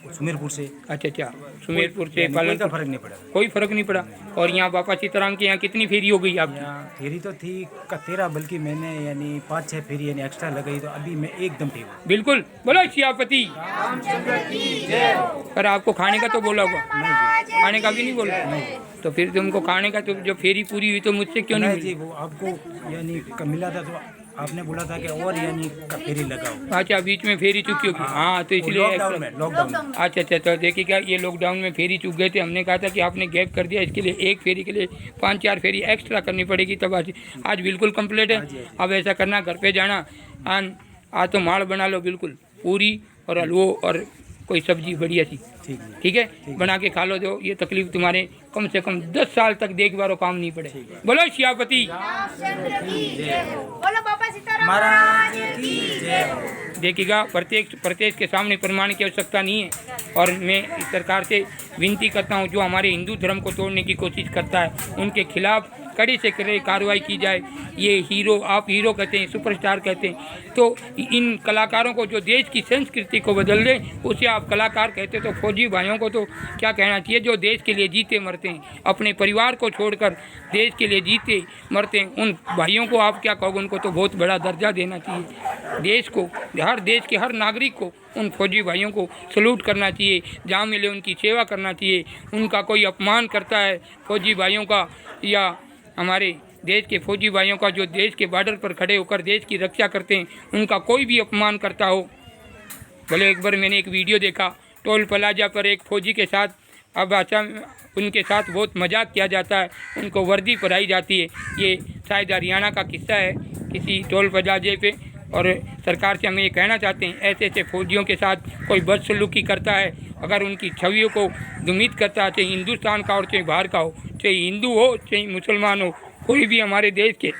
Speaker 2: सुमेरपुर से।
Speaker 1: अच्छा, सुमेरपुर से
Speaker 2: यानी कोई का
Speaker 1: पालनपुर।
Speaker 2: फर्क नहीं पड़ा।
Speaker 1: कोई फर्क नहीं पड़ा। और यहाँ बापा सीताराम के यहाँ कितनी फेरी हो गई आपकी?
Speaker 2: यहाँ फेरी तो थी का 13, बल्कि मैंने यानी 5-6 फेरी यानी एक्स्ट्रा लगाई, तो अभी मैं एकदम ठीक हूँ।
Speaker 1: बिल्कुल, बोलो सियापति। पर आपको खाने का तो बोला होगा? खाने का भी नहीं बोला? तो फिर तुमको खाने का तो जब फेरी पूरी हुई तो मुझसे क्यों नहीं
Speaker 2: नहीं
Speaker 1: मिली?
Speaker 2: जी, वो आपको यानी मिला था तो आपने बोला था कि और यानी का फेरी लगाओ।
Speaker 1: अच्छा, बीच में फेरी चुकी होगी। हाँ, तो इसलिए
Speaker 2: लॉकडाउन में
Speaker 1: अच्छा, तो देखिएगा, ये लॉकडाउन में फेरी चूक गए थे। हमने कहा था कि आपने गैप कर दिया, इसके लिए एक फेरी के लिए 5-4 फेरी एक्स्ट्रा करनी पड़ेगी, तब आज बिल्कुल कंप्लीट है। अब ऐसा करना, घर पे जाना, आज तो माड़ बना लो बिल्कुल पूरी और हलवो और कोई सब्जी बढ़िया सी, ठीक है, बना के खा लो। जो ये तकलीफ तुम्हारे कम से कम 10 साल तक देख बारो काम नहीं पड़े। बोलो सियापति।
Speaker 6: बोलो बाबा सीताराम
Speaker 2: महाराज की जय हो।
Speaker 1: देखिएगा, प्रत्येक के सामने प्रमाण की आवश्यकता नहीं है। और मैं इस सरकार से विनती करता हूँ, जो हमारे हिंदू धर्म को तोड़ने की कोशिश करता है, उनके खिलाफ कड़ी से कड़ी कार्रवाई की जाए। ये हीरो, आप हीरो कहते हैं, सुपरस्टार कहते हैं, तो इन कलाकारों को जो देश की संस्कृति को बदल दें, उसे आप कलाकार कहते। तो फौजी भाइयों को तो क्या कहना चाहिए, जो देश के लिए जीते मरते हैं, अपने परिवार को छोड़कर देश के लिए जीते मरते हैं, उन भाइयों को आप क्या कहोगे? उनको तो बहुत बड़ा दर्जा देना चाहिए। देश को, हर देश के हर नागरिक को उन फौजी भाइयों को सलूट करना चाहिए, जहाँ मिले उनकी सेवा करना चाहिए। उनका कोई अपमान करता है फौजी भाइयों का, या हमारे देश के फौजी भाइयों का जो देश के बॉर्डर पर खड़े होकर देश की रक्षा करते हैं, उनका कोई भी अपमान करता हो। भले एक बार मैंने एक वीडियो देखा, टोल प्लाजा पर एक फौजी के साथ अब उनके साथ बहुत मजाक किया जाता है, उनको वर्दी पहनाई जाती है। ये शायद हरियाणा का किस्सा है किसी टोल प्लाजे पे। और सरकार से हम ये कहना चाहते हैं, ऐसे फौजियों के साथ कोई बदसलूकी करता है, अगर उनकी छवियों को दुमित करता है, चाहे हिंदुस्तान का और चाहे बाहर का हो, चाहे हिंदू हो चाहे मुसलमान हो, कोई भी हमारे देश के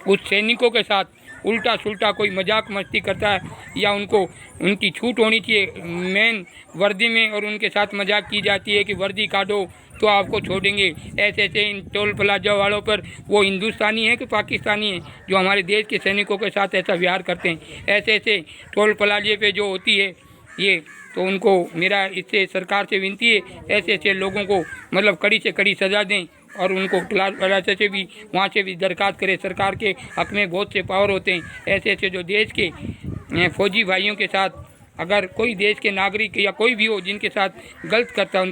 Speaker 1: उस सैनिकों के साथ उल्टा सुल्टा कोई मजाक मस्ती करता है, या उनको उनकी छूट होनी चाहिए मेन वर्दी में, और उनके साथ मजाक की जाती है कि वर्दी काटो तो आपको छोड़ेंगे। ऐसे इन टोल प्लाजा वालों पर, वो हिंदुस्तानी है कि पाकिस्तानी है जो हमारे देश के सैनिकों के साथ ऐसा व्यवहार करते हैं? ऐसे टोल प्लाजे पे जो होती है ये, तो उनको मेरा इससे सरकार से विनती है, ऐसे लोगों को मतलब कड़ी से कड़ी सज़ा दें, और उनको प्लाजा से भी, वहाँ से भी दरखास्त करें। सरकार के हक में बहुत से पावर होते हैं। ऐसे जो देश के फौजी भाइयों के साथ अगर कोई देश के नागरिक या कोई भी हो जिनके साथ गलत करता है,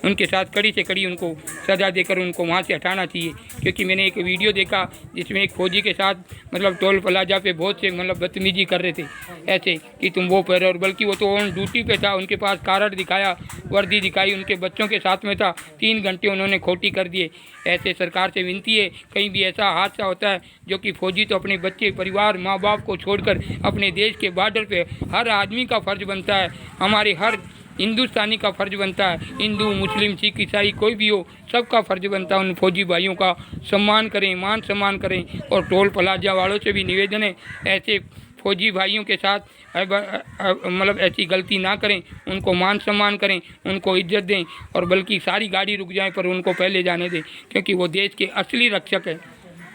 Speaker 1: उनके साथ कड़ी से कड़ी उनको सज़ा देकर उनको वहाँ से हटाना चाहिए। क्योंकि मैंने एक वीडियो देखा जिसमें एक फ़ौजी के साथ मतलब टोल प्लाजा पे बहुत से मतलब बदतमीजी कर रहे थे, ऐसे कि तुम वो पहनो, और बल्कि वो तो ऑन ड्यूटी पे था, उनके पास कार्ड दिखाया, वर्दी दिखाई, उनके बच्चों के साथ में था, 3 घंटे उन्होंने खोटी कर दिए। ऐसे सरकार से विनती है, कहीं भी ऐसा हादसा होता है जो कि फ़ौजी तो अपने बच्चे, परिवार, माँ बाप को छोड़कर अपने देश के बॉर्डर पे, हर आदमी का फ़र्ज़ बनता है, हमारे हर हिंदुस्तानी का फ़र्ज़ बनता है, हिंदू मुस्लिम सिख ईसाई कोई भी हो, सबका फ़र्ज़ बनता है उन फौजी भाइयों का सम्मान करें, मान सम्मान करें। और टोल प्लाजा वालों से भी निवेदन है, ऐसे फौजी भाइयों के साथ मतलब ऐसी गलती ना करें, उनको मान सम्मान करें, उनको इज्जत दें, और बल्कि सारी गाड़ी रुक जाए पर उनको पहले जाने दें, क्योंकि वो देश के असली रक्षक है।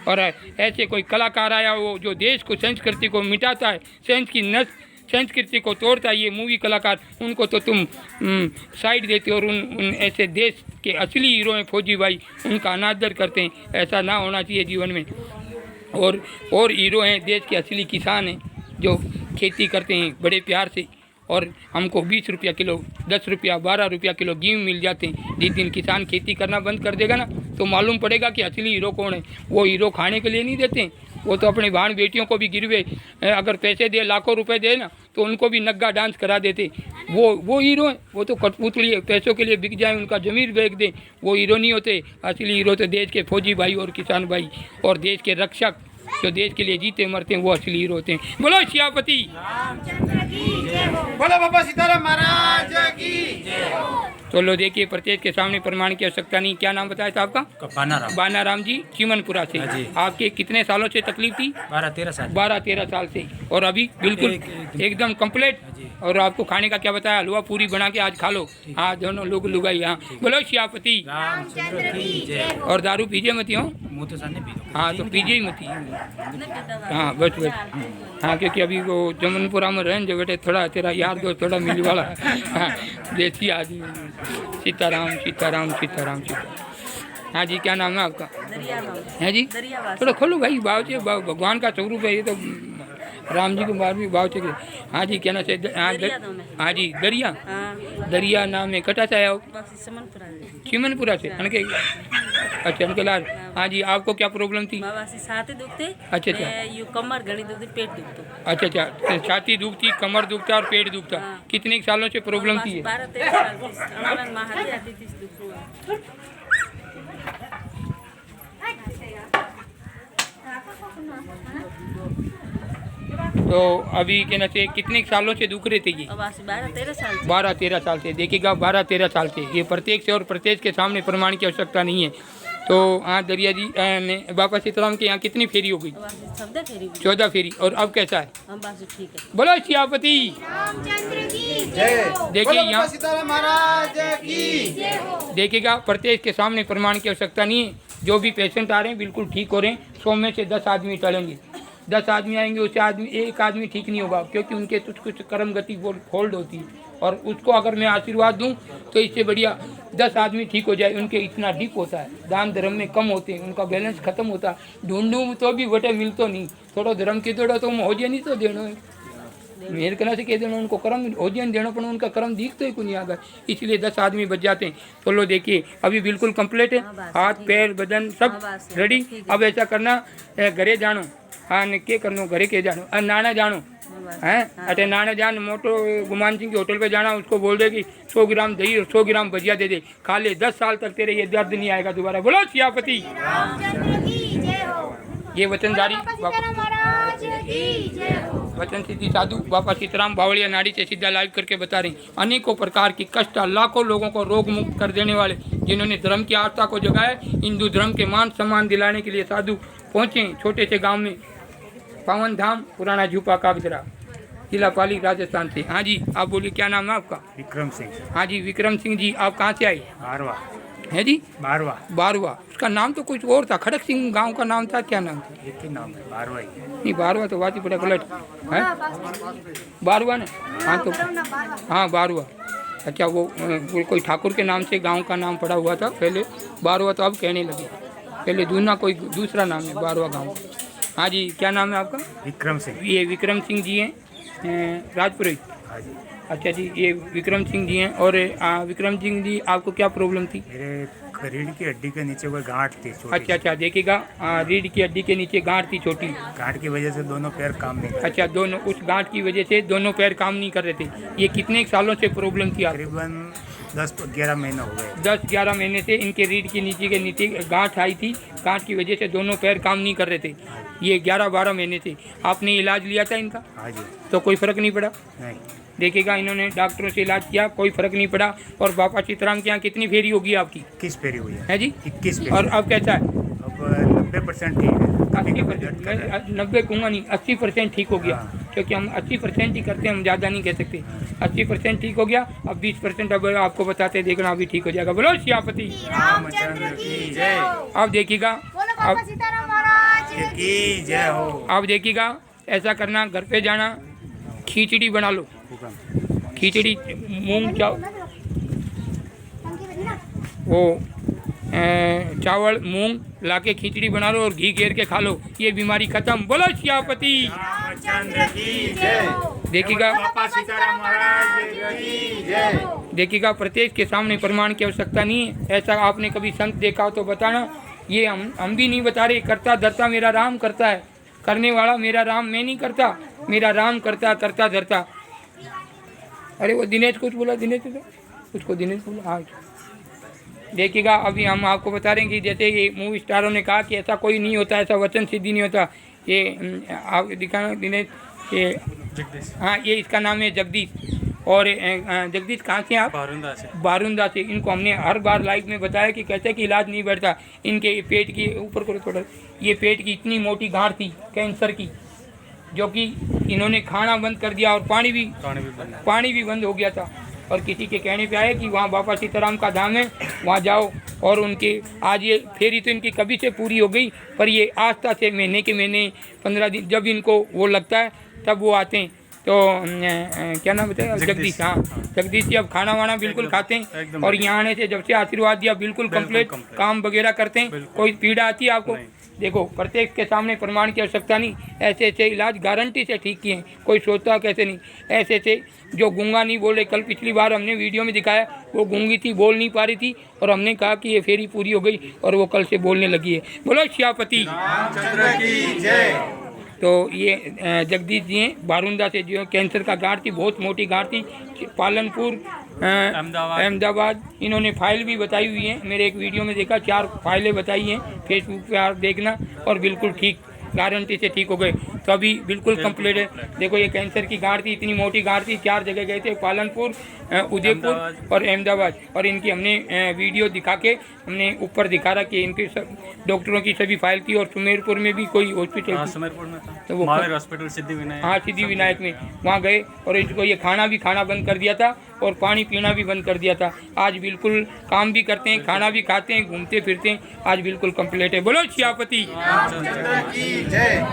Speaker 1: और ऐसे कोई कलाकार आया हो जो देश को, संस्कृति को मिटाता है, संस्कृति को तोड़ता है, ये मूवी कलाकार, उनको तो तुम साइड देते हो, और उन ऐसे देश के असली हीरो हैं फौजी भाई, उनका अनादर करते हैं। ऐसा ना होना चाहिए जीवन में। और हीरो हैं देश के असली किसान हैं जो खेती करते हैं बड़े प्यार से, और हमको 20 रुपया किलो, 10 रुपया, 12 रुपया किलो गेहूँ मिल जाते हैं। जिस दिन किसान खेती करना बंद कर देगा ना तो मालूम पड़ेगा कि असली हीरो कौन है। वो हीरो खाने के लिए नहीं देते हैं, वो तो अपनी बहन बेटियों को भी गिरवे अगर पैसे दे, लाखों रुपए दे ना, तो उनको भी नग्गा डांस करा देते। वो हीरो है। वो तो कठपुतली है, पैसों के लिए बिक जाए, उनका ज़मीर बेच दें, वो हीरो नहीं होते। असली हीरो तो देश के फौजी भाई और किसान भाई और देश के रक्षक जो देश के लिए जीते मरते हैं, वो असली हीरो होते हैं। बोलो सियापति,
Speaker 3: बोलो बाबा सीताराम महाराज की।
Speaker 1: तो लो देखिए, प्रत्येक के सामने प्रमाण की आवश्यकता नहीं। क्या नाम बताया था आपका?
Speaker 2: बानाराम।
Speaker 1: बानाराम जी, चिमनपुरा से।
Speaker 2: हाँ जी।
Speaker 1: आपके कितने सालों से तकलीफ थी?
Speaker 2: 12-13 साल।
Speaker 1: 12-13 साल से, और अभी बिल्कुल एकदम कंप्लीट।
Speaker 2: हाँ जी।
Speaker 1: और आपको खाने का क्या बताया? हलवा पूरी बना के आज खा लो। हाँ, दोनों लोग लुगाई। हाँ, बोलो सियापति।
Speaker 2: रामचंद्र की जय।
Speaker 1: और दारू पीजे मत हो।
Speaker 2: मुँह तो सामने पी लो।
Speaker 1: हाँ, तो पीजे ही मत। हाँ, बस बस। हाँ, क्योंकि अभी वो जमनपुरा में रहने जो बेटे, थोड़ा तेरा यार दोस्त थोड़ा मिल वाला। हाँ, देसी आदमी। सीताराम सीताराम सीताराम सीताराम। हाँ जी, क्या नाम है आपका? है जी, थोड़ा खोलो भाई, भाव से भगवान का स्वरूप है ये तो, राम जी के बारे में भाव से। हाँ जी, क्या नाम से? हाँ जी, दरिया। दरिया नाम है, कटा से आया हो? चिमनपुरा से। अनके अच्छा, अनके लाल। हाँ जी, आपको क्या प्रॉब्लम थी?
Speaker 4: छाती दुखते।
Speaker 1: अच्छा अच्छा।
Speaker 4: यू कमर घड़ी दुखती, पेट दुखता।
Speaker 1: अच्छा अच्छा, छाती दुखती, कमर दुखता और पेट दुखता। कितने सालों से प्रॉब्लम थी?
Speaker 4: 12-13 साल से महारी आती थी दुख।
Speaker 1: तो अभी के न से कितने सालों से दुख रहे थे ये?
Speaker 4: 12-13 साल से।
Speaker 1: 12-13 साल से। देखिएगा, 12-13 साल से। ये प्रत्येक से और प्रत्येक के सामने प्रमाण की आवश्यकता नहीं है। तो हाँ दरिया जी ने बाबा सीताराम के यहाँ कितनी फेरी हो गई? 14 फेरी। और अब कैसा है?
Speaker 4: ठीक है।
Speaker 1: बोलो सियापति। देखिए यहाँ
Speaker 3: सीताराम महाराज की।
Speaker 1: देखिएगा, प्रत्येक के सामने प्रमाण की आवश्यकता नहीं है। जो भी पेशेंट आ रहे हैं बिल्कुल ठीक हो रहे हैं। 100 में से 10 आदमी टलेंगे। 10 आदमी आएंगे, उससे एक आदमी ठीक नहीं होगा, क्योंकि उनके कुछ कर्म गति होल्ड होती है। और उसको अगर मैं आशीर्वाद दूं तो इससे बढ़िया 10 आदमी ठीक हो जाए। उनके इतना डीप होता है, दान धर्म में कम होते हैं, उनका बैलेंस खत्म होता है। ढूंढूं तो भी बटे मिल तो नहीं। थोड़ा धर्म की थोड़ा तो हो जाए नहीं तो देना है, मेरे कहना से कह देना उनको कर्म हो जाए देना, पर उनका कर्म दिखते ही नहीं आगा, इसलिए 10 आदमी बच जाते हैं। तो लो देखिए, अभी बिल्कुल कंप्लीट है, हाथ पैर बदन सब रेडी। अब ऐसा करना, घरे जानो। हाँ ने के करनो, घरे के जानो, नाना जानो हैं। अटे नाना जान मोटो गुमान सिंह के होटल पे जाना, उसको बोल दे कि 100 ग्राम दही और 100 ग्राम भजिया दे दे, खा ले। 10 साल तक तेरे ये दर्द नहीं आएगा दोबारा। बोलो सियापति। ये वचनदारी वचन सिद्धि साधु बाबा सीताराम बावड़िया नाड़ी से सीधा लाइव करके बता रहे हैं। अनेकों प्रकार की कष्ट, लाखों लोगों को रोग मुक्त कर देने वाले, जिन्होंने धर्म की आस्था को जगाया, हिंदू धर्म के मान सम्मान दिलाने के लिए साधु पहुँचे छोटे से गांव में। पावन धाम पुराना झूपा कागजरा, जिला पाली राजस्थान से। हाँ जी, आप बोलिए, क्या नाम है आपका?
Speaker 2: विक्रम सिंह।
Speaker 1: हाँ जी, विक्रम सिंह जी, आप कहाँ से आए?
Speaker 2: बारवा
Speaker 1: है जी,
Speaker 2: बारवा।
Speaker 1: बारवा। उसका नाम तो कुछ और था, खड़क सिंह गांव का नाम था, क्या नाम था?
Speaker 2: एक ही नाम है, बारवा ही है।
Speaker 1: नहीं, बारवा तो बात ही पड़ा पलट है, बारवा ने। हाँ तो हाँ, बारवा। अच्छा, वो कोई ठाकुर के नाम से गांव का नाम पड़ा हुआ था पहले, बारवा तो अब कहने लगे। पहले दूना कोई दूसरा नाम है बारवा गाँव का। हाँ जी, क्या नाम है आपका?
Speaker 2: विक्रम सिंह।
Speaker 1: ये विक्रम सिंह जी हैं, राजपुरोहित।
Speaker 2: हाँ जी।
Speaker 1: अच्छा जी, ये विक्रम सिंह जी हैं। और विक्रम सिंह जी, आपको क्या प्रॉब्लम थी?
Speaker 2: मेरे रीढ़ की हड्डी के नीचे कोई गांठ थी छोटी।
Speaker 1: अच्छा अच्छा, देखिएगा, रीढ़ की हड्डी के नीचे गांठ थी छोटी।
Speaker 2: गांठ की वजह से दोनों पैर काम नहीं कर रहे।
Speaker 1: अच्छा, दोनों, उस गांठ की वजह से दोनों पैर काम नहीं कर रहे थे। ये कितने सालों से प्रॉब्लम थी?
Speaker 2: तकरीबन 10-11 महीने हो गए।
Speaker 1: 10-11 महीने से इनके रीढ़ के नीचे गांठ आई थी। गांठ की वजह से दोनों पैर काम नहीं कर रहे थे। ये 11-12 महीने से आपने इलाज लिया था इनका?
Speaker 2: हाँ जी।
Speaker 1: तो कोई फ़र्क नहीं पड़ा?
Speaker 2: नहीं।
Speaker 1: देखिएगा, इन्होंने डॉक्टरों से इलाज किया, कोई फ़र्क नहीं पड़ा। और बाबा सीताराम के यहाँ कितनी फेरी होगी आपकी?
Speaker 2: 21 फेरी हुई
Speaker 1: है जी,
Speaker 2: 21 फेरी।
Speaker 1: और अब कैसा है?
Speaker 2: अब 90% ठीक है।
Speaker 1: 80%, 90 कहूँगा नहीं, 80% ठीक हो गया। क्योंकि हम 80% ही करते हैं, हम ज़्यादा नहीं कह सकते। 80% ठीक हो गया। अब 20% अब आपको बताते देखना, अभी ठीक हो जाएगा। बोलो सियापति।
Speaker 2: रामचंद्र की जय।
Speaker 1: अब देखिएगा,
Speaker 2: की जय हो।
Speaker 1: अब देखिएगा, ऐसा करना, घर पे जाना, खिचड़ी बना लो। खिचड़ी मूंग वो चावल मूंग लाके खिचड़ी बना लो और घी घेर के खा लो, ये बीमारी खत्म। बोलो सियापति।
Speaker 2: रामचंद्र की जय।
Speaker 1: देखिएगा देखिएगा, प्रत्येक के सामने प्रमाण की आवश्यकता नहीं है। ऐसा आपने कभी संत देखा हो तो बताना। ये हम भी नहीं बता रहे। करता धरता मेरा राम करता है, करने वाला मेरा राम मैं नहीं करता, मेरा राम करता करता धरता। अरे वो दिनेश कुछ बोला, दिनेश उसको दिनेश बोला। हाँ देखिएगा, अभी हम आपको बता रहे हैं कि जैसे ये मूवी स्टारों ने कहा कि ऐसा कोई नहीं होता, ऐसा वचन सिद्धि नहीं होता। ये आप दिखाना दिनेश, ये हाँ ये इसका नाम है जगदीश। और जगदीश कहाँ से आप? बारुंदा से। इनको हमने हर बार लाइव में बताया कि कैसे कि इलाज नहीं बढ़ता। इनके पेट की ऊपर करो थोड़ा, ये पेट की इतनी मोटी गांठ थी कैंसर की, जो कि इन्होंने खाना बंद कर दिया और पानी भी बंद हो गया था। और किसी के कहने पे आए कि वहाँ बाबा सीताराम का धाम है, वहाँ जाओ। और उनके आज ये फेरी तो इनकी कभी से पूरी हो गई, पर ये आस्था से महीने के महीने 15 दिन जब इनको वो लगता है तब वो आते हैं। तो क्या नाम बताया? जगदीश। हाँ जगदीश जी अब खाना वाना बिल्कुल खाते हैं। और यहाँ आने से जब से आशीर्वाद दिया बिल्कुल कंप्लीट काम वगैरह करते हैं। कोई पीड़ा आती है आपको? देखो, प्रत्येक के सामने प्रमाण की आवश्यकता नहीं। ऐसे ऐसे इलाज गारंटी से ठीक किए हैं, कोई सोचता कैसे नहीं। ऐसे ऐसे जो गूंगा नहीं बोल रहे, कल पिछली बार हमने वीडियो में दिखाया, वो गूंगी थी, बोल नहीं पा रही थी, और हमने कहा कि ये फेरी पूरी हो गई और वो कल से बोलने लगी है। बोलो श्यापति
Speaker 3: रामचंद्र की जय।
Speaker 1: तो ये जगदीश जी हैं बारुंदा से, जो कैंसर का गांठ थी, बहुत मोटी गांठ थी, पालनपुर अहमदाबाद। इन्होंने फाइल भी बताई हुई है, मेरे एक वीडियो में देखा, 4 फाइलें बताई हैं, फेसबुक पे आप देखना। और बिल्कुल ठीक, गारंटी से ठीक हो गए। तो अभी बिल्कुल कंप्लीट है। देखो ये कैंसर की गांठ थी, इतनी मोटी गांठ थी, 4 जगह गए थे, पालनपुर, उदयपुर और अहमदाबाद। और इनकी हमने वीडियो दिखा के हमने ऊपर दिखा रहा कि इनके सब डॉक्टरों की सभी फाइल थी। और सुमेरपुर में भी कोई हॉस्पिटल,
Speaker 7: सुमेरपुर में था,
Speaker 1: तो वो
Speaker 7: हॉस्पिटल सिद्धि विनायक,
Speaker 1: हाँ सिद्धि विनायक में, वहाँ गए। और इनको ये खाना बंद कर दिया था और पानी पीना भी बंद कर दिया था। आज बिल्कुल काम भी करते हैं, खाना भी खाते हैं, घूमते फिरते हैं, आज बिल्कुल कंप्लीट है। बोलो श्यापति
Speaker 3: रामचंद्र की जय।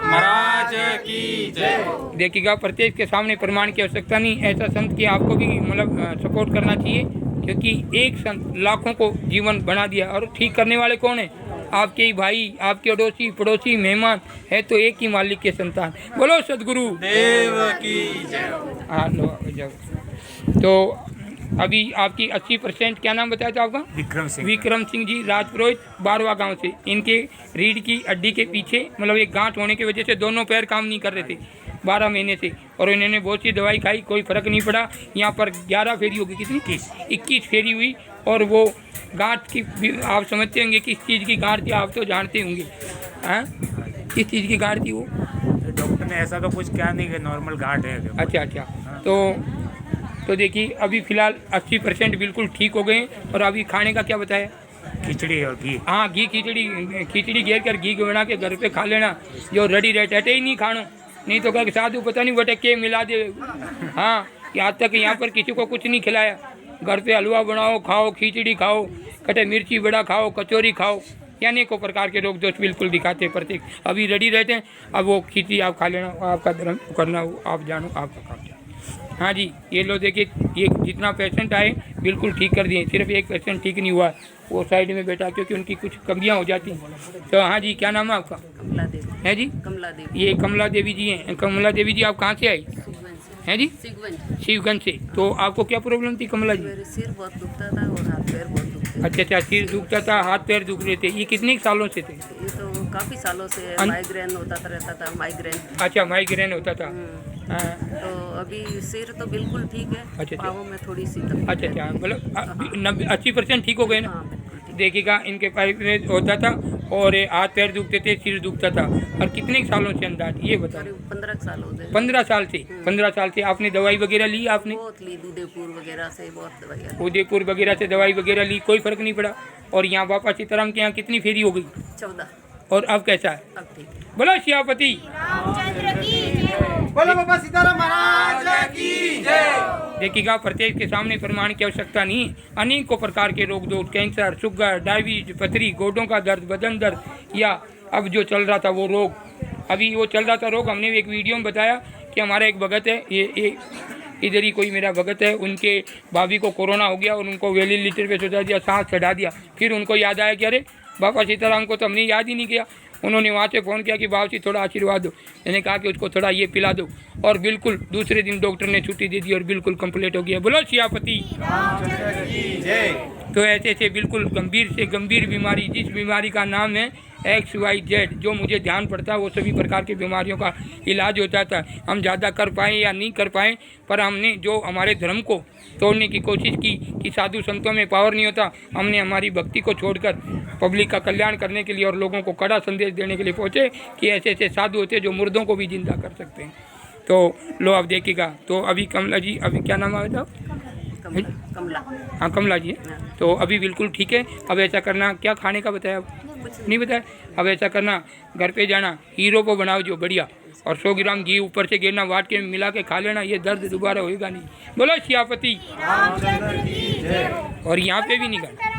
Speaker 7: महाराज की जय।
Speaker 1: देखिएगा, प्रत्येक के सामने प्रमाण की आवश्यकता नहीं। ऐसा संत की आपको भी मतलब सपोर्ट करना चाहिए, क्योंकि एक संत लाखों को जीवन बना दिया। और ठीक करने वाले कौन है? आपके ही भाई, आपके अड़ोसी पड़ोसी मेहमान है, तो एक ही मालिक के संतान। बोलो सदगुरु
Speaker 7: देव की जय।
Speaker 1: हाँ लो जाओ। तो अभी आपकी 80%, क्या नाम बताया था आपका? विक्रम सिंह जी, राजपुरोहित, 12वां गांव से। इनके रीढ़ की हड्डी के पीछे मतलब एक गांठ होने की वजह से दोनों पैर काम नहीं कर रहे थे 12 महीने से। और इन्होंने बहुत सी दवाई खाई, कोई फ़र्क नहीं पड़ा। यहाँ पर 11 फेरी होगी, कितनी? 21 फेरी हुई। और वो गांठ की आप समझते होंगे किस चीज़ की गांठ थी, आप तो जानते होंगे। हाँ किस चीज़ की गांठ थी वो?
Speaker 2: डॉक्टर ने ऐसा तो कुछ क्या नहीं कि नॉर्मल गांठ है।
Speaker 1: अच्छा। तो देखिए, अभी फ़िलहाल 80% बिल्कुल ठीक हो गए। और अभी खाने का क्या बताया?
Speaker 2: खिचड़ी और घी।
Speaker 1: हाँ घी, खिचड़ी घेर कर घी बना के घर पे खा लेना, जो रेडी रहता है ही नहीं खानो। नहीं तो क्या साधु पता नहीं बटे के मिला दे। हाँ यहाँ तक यहाँ पर किसी को कुछ नहीं खिलाया। घर पे हलवा बनाओ, खाओ, खिचड़ी खाओ, कटे मिर्ची बड़ा खाओ, कचौरी खाओ, यानी को प्रकार के रोग दोष बिल्कुल दिखाते प्रत्येक। अभी रेडी रहते हैं। अब वो खिचड़ी आप खा लेना, आपका धर्म करना, वो आप जानो, आपका काम। हाँ जी, ये लो देखिए, ये जितना पेशेंट आए बिल्कुल ठीक कर दिए। सिर्फ एक पेशेंट ठीक नहीं हुआ, वो साइड में बैठा, क्योंकि उनकी कुछ कमियाँ हो जाती हैं। तो हाँ जी, क्या नाम है आपका?
Speaker 4: कमला देवी।
Speaker 1: है जी?
Speaker 4: कमला देवी।
Speaker 1: ये कमला देवी जी हैं। कमला देवी जी, आप कहाँ से आई? हैं जी? शिवगंज से। तो आपको क्या प्रॉब्लम थी कमला जी?
Speaker 4: मेरे सिर बहुत दुखता था और हाथ पैर बहुत दुखते थे।
Speaker 1: अच्छा, सिर दुखता था, हाथ पैर दुख रहे थे। ये कितने सालों से थे?
Speaker 4: ये तो काफ़ी सालों से माइग्रेन होता रहता था, माइग्रेन।
Speaker 1: अच्छा, माइग्रेन होता था। हाँ।
Speaker 4: तो अभी सिर तो बिल्कुल ठीक है।
Speaker 1: अच्छा।
Speaker 4: पाँवों में थोड़ी सी तकलीफ है।
Speaker 1: अच्छा, मतलब 80% ठीक हो गए ना?
Speaker 4: हाँ बिल्कुल ठीक।
Speaker 1: देखिएगा, इनके पैर होता था और हाथ पैर दुखते थे, सिर दुखता था। और कितने सालों से अंदाज ये बता?
Speaker 4: करीब 15 साल हो गए।
Speaker 1: 15 साल से। 15 साल से आपने दवाई वगैरह ली? आपने
Speaker 4: बहुत ली, उदयपुर वगैरह से बहुत दवाइयाँ।
Speaker 1: उदयपुर वगैरह से दवाई वगैरह ली, कोई फर्क नहीं पड़ा। और यहाँ बाबा सीताराम के यहाँ कितनी फेरी हो गई?
Speaker 4: 14।
Speaker 1: और अब कैसा है?
Speaker 4: अब ठीक है।
Speaker 1: बोलो श्यापति
Speaker 3: बोलो बाबा सीताराम महाराज की जय।
Speaker 1: देखिएगा, प्रत्येक के सामने प्रमाण की आवश्यकता नहीं है। अनेकों प्रकार के रोग दोष, कैंसर, शुगर, डायबिटीज, पथरी, गोडों का दर्द, बदन दर्द, या अब जो चल रहा था वो रोग, अभी वो चल रहा था रोग, हमने एक वीडियो में बताया कि हमारा एक भगत है, ये इधर ही कोई मेरा भगत है, उनके भाभी को कोरोना हो गया और उनको वेंटिलेटर पे सुधा दिया, सांस चढ़ा दिया। फिर उनको याद आया कि अरे बाबा सीताराम को तो हमने याद ही नहीं किया। उन्होंने वहाँ से फ़ोन किया कि बाबूजी थोड़ा आशीर्वाद दो। मैंने कहा कि उसको थोड़ा ये पिला दो, और बिल्कुल दूसरे दिन डॉक्टर ने छुट्टी दे दी और बिल्कुल कंप्लीट हो गया। बोलो सियापति। तो ऐसे से बिल्कुल गंभीर से गंभीर बीमारी, जिस बीमारी का नाम है XYZ, जो मुझे ध्यान पड़ता है वो सभी प्रकार की बीमारियों का इलाज होता था। हम ज़्यादा कर पाएँ या नहीं कर पाएँ, पर हमने जो हमारे धर्म को तोड़ने की कोशिश की कि साधु संतों में पावर नहीं होता, हमने हमारी भक्ति को छोड़कर पब्लिक का कल्याण करने के लिए और लोगों को कड़ा संदेश देने के लिए पहुँचे कि ऐसे ऐसे साधु होते जो मुर्दों को भी जिंदा कर सकते हैं। तो लो अब देखिएगा। तो अभी कमला जी, अभी क्या नाम है साहब?
Speaker 4: कमला।
Speaker 1: हाँ कमला जी है। तो अभी बिल्कुल ठीक है। अब ऐसा करना, क्या खाने का बताया? नहीं बताया। अब ऐसा करना, घर पे जाना, हीरो को बनाओ जो बढ़िया, और 100 ग्राम घी ऊपर से गिरना, वाट के मिला के खा लेना, ये दर्द दोबारा होएगा नहीं। बोलो सियापति। और यहाँ पे भी नहीं खाना,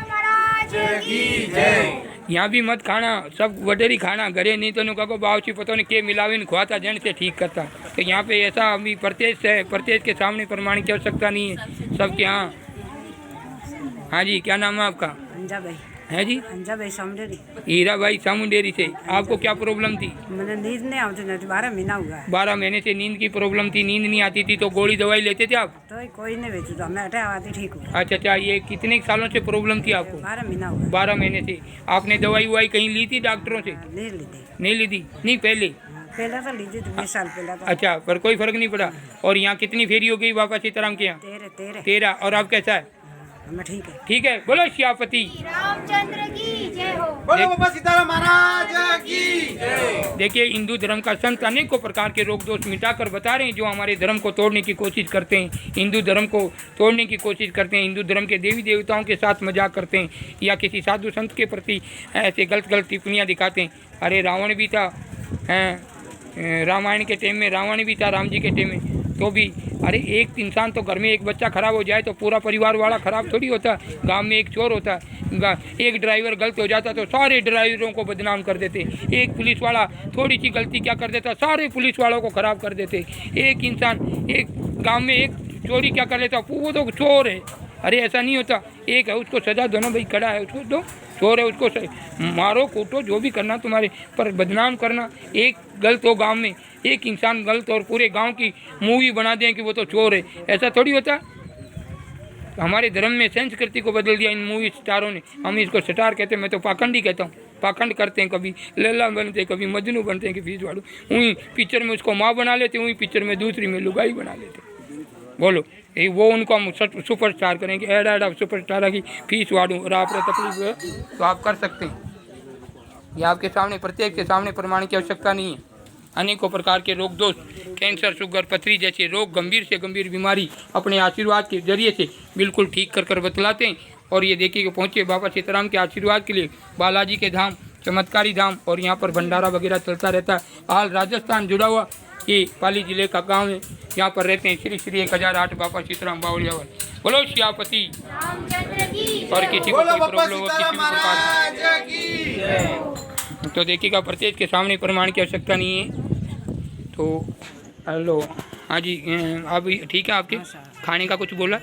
Speaker 1: यहाँ भी मत खाना, सब वडेरी खाना, घरे नहीं तो नुका को बावची पता नहीं के मिलावे खुआता जन से ठीक करता। तो यहाँ पे ऐसा अभी प्रत्येक है, प्रत्येक के सामने प्रमाण की आवश्यकता नहीं है सबके यहाँ। हाँ जी, क्या नाम है आपका?
Speaker 4: अंजा भाई।
Speaker 1: है जी?
Speaker 4: अंजा भाई सामुंडेरी।
Speaker 1: हीरा भाई सामुंडेरी से। आपको क्या प्रॉब्लम थी?
Speaker 4: मैंने नींद नहीं आती, 12 महीना हुआ है।
Speaker 1: 12 महीने से नींद की प्रॉब्लम थी, नींद नहीं आती थी, तो गोली दवाई लेते थे आप?
Speaker 4: तो कोई नहीं बेचू, तो मैं हटा आती ठीक हूँ।
Speaker 1: अच्छा, ये कितने सालों से प्रॉब्लम थी आपको?
Speaker 4: 12 महीना हुआ।
Speaker 1: 12 महीने से। आपने दवाई ववाई कहीं ली थी डॉक्टरों से?
Speaker 4: नहीं ली थी।
Speaker 1: नहीं ली थी? नहीं पहले?
Speaker 4: पहले तो ली थी 20 साल पहले तो।
Speaker 1: अच्छा, पर कोई फर्क नहीं पड़ा। और यहाँ कितनी फेरी हो गई बाबा सीताराम के यहाँ? 13। और आप कैसा है?
Speaker 4: मैं ठीक है।
Speaker 1: ठीक है। बोलो सियापति।
Speaker 6: रामचंद्र की जय हो।
Speaker 3: बोलो बाबा सीताराम महाराज की जय।
Speaker 1: देखिए, हिंदू धर्म का संत अनेकों प्रकार के रोग दोष मिटाकर बता रहे हैं जो हमारे धर्म को तोड़ने की कोशिश करते हैं, हिंदू धर्म को तोड़ने की कोशिश करते हैं, हिंदू धर्म के देवी देवताओं के साथ मजाक करते हैं, या किसी साधु संत के प्रति ऐसे गलत गलत टिप्पणियाँ दिखाते हैं। अरे रावण भी था, रामायण के टाइम में रावण भी था, राम जी के टाइम में तो भी। अरे एक इंसान तो घर में एक बच्चा खराब हो जाए तो पूरा परिवार वाला खराब थोड़ी होता। गांव में एक चोर होता, एक ड्राइवर गलत हो जाता तो सारे ड्राइवरों को बदनाम कर देते। एक पुलिस वाला थोड़ी सी गलती क्या कर देता, सारे पुलिस वालों को खराब कर देते। एक इंसान एक गांव में एक चोरी क्या कर लेता, वो तो चोर है। अरे ऐसा नहीं होता। एक है उसको सजा दो ना भाई, खड़ा है उसको दो, चोर है उसको मारो कूटो जो भी करना तुम्हारे, पर बदनाम करना, एक गलत हो गांव में एक इंसान गलत और पूरे गांव की मूवी बना दें कि वो तो चोर है, ऐसा थोड़ी होता। हमारे धर्म में संस्कृति को बदल दिया इन मूवी स्टारों ने। हम इसको स्टार कहते हैं, मैं तो पाखंडी कहता हूँ। पाखंड करते हैं, कभी लल्ला बनते हैं, कभी मजनू बनते हैं कि फीस वालों। वहीं पिक्चर में उसको माँ बना लेते, वहीं पिक्चर में दूसरी में लुगाई बना लेते। बोलो वो उनको हम सुपरस्टार करेंगे, ऐड ऐड सुपरस्टार की फीस वाड़ू और आप तकलीफ है तो आप कर सकते हैं। ये आपके सामने, प्रत्येक के सामने प्रमाण की आवश्यकता नहीं है। अनेकों प्रकार के रोग दोष, कैंसर, शुगर, पथरी जैसे रोग, गंभीर से गंभीर बीमारी अपने आशीर्वाद के जरिए से बिल्कुल ठीक कर कर बतलाते हैं। और ये देखिए कि पहुँचे बाबा सीताराम के आशीर्वाद के लिए बालाजी के धाम, चमत्कारी धाम, और यहाँ पर भंडारा वगैरह चलता रहता है। हाल राजस्थान जुड़ा हुआ ये पाली जिले का गांव है, यहाँ पर रहते हैं श्री श्री 1008 बाबा सीताराम बावड़िया वाले। बोलो सियापति। और किसी को कोई प्रॉब्लम हो, किसी को प्रकार, तो देखिएगा प्रत्येक के सामने प्रमाण की आवश्यकता नहीं है। तो हेलो, हाँ जी, आप ठीक है? आपके खाने का कुछ बोला,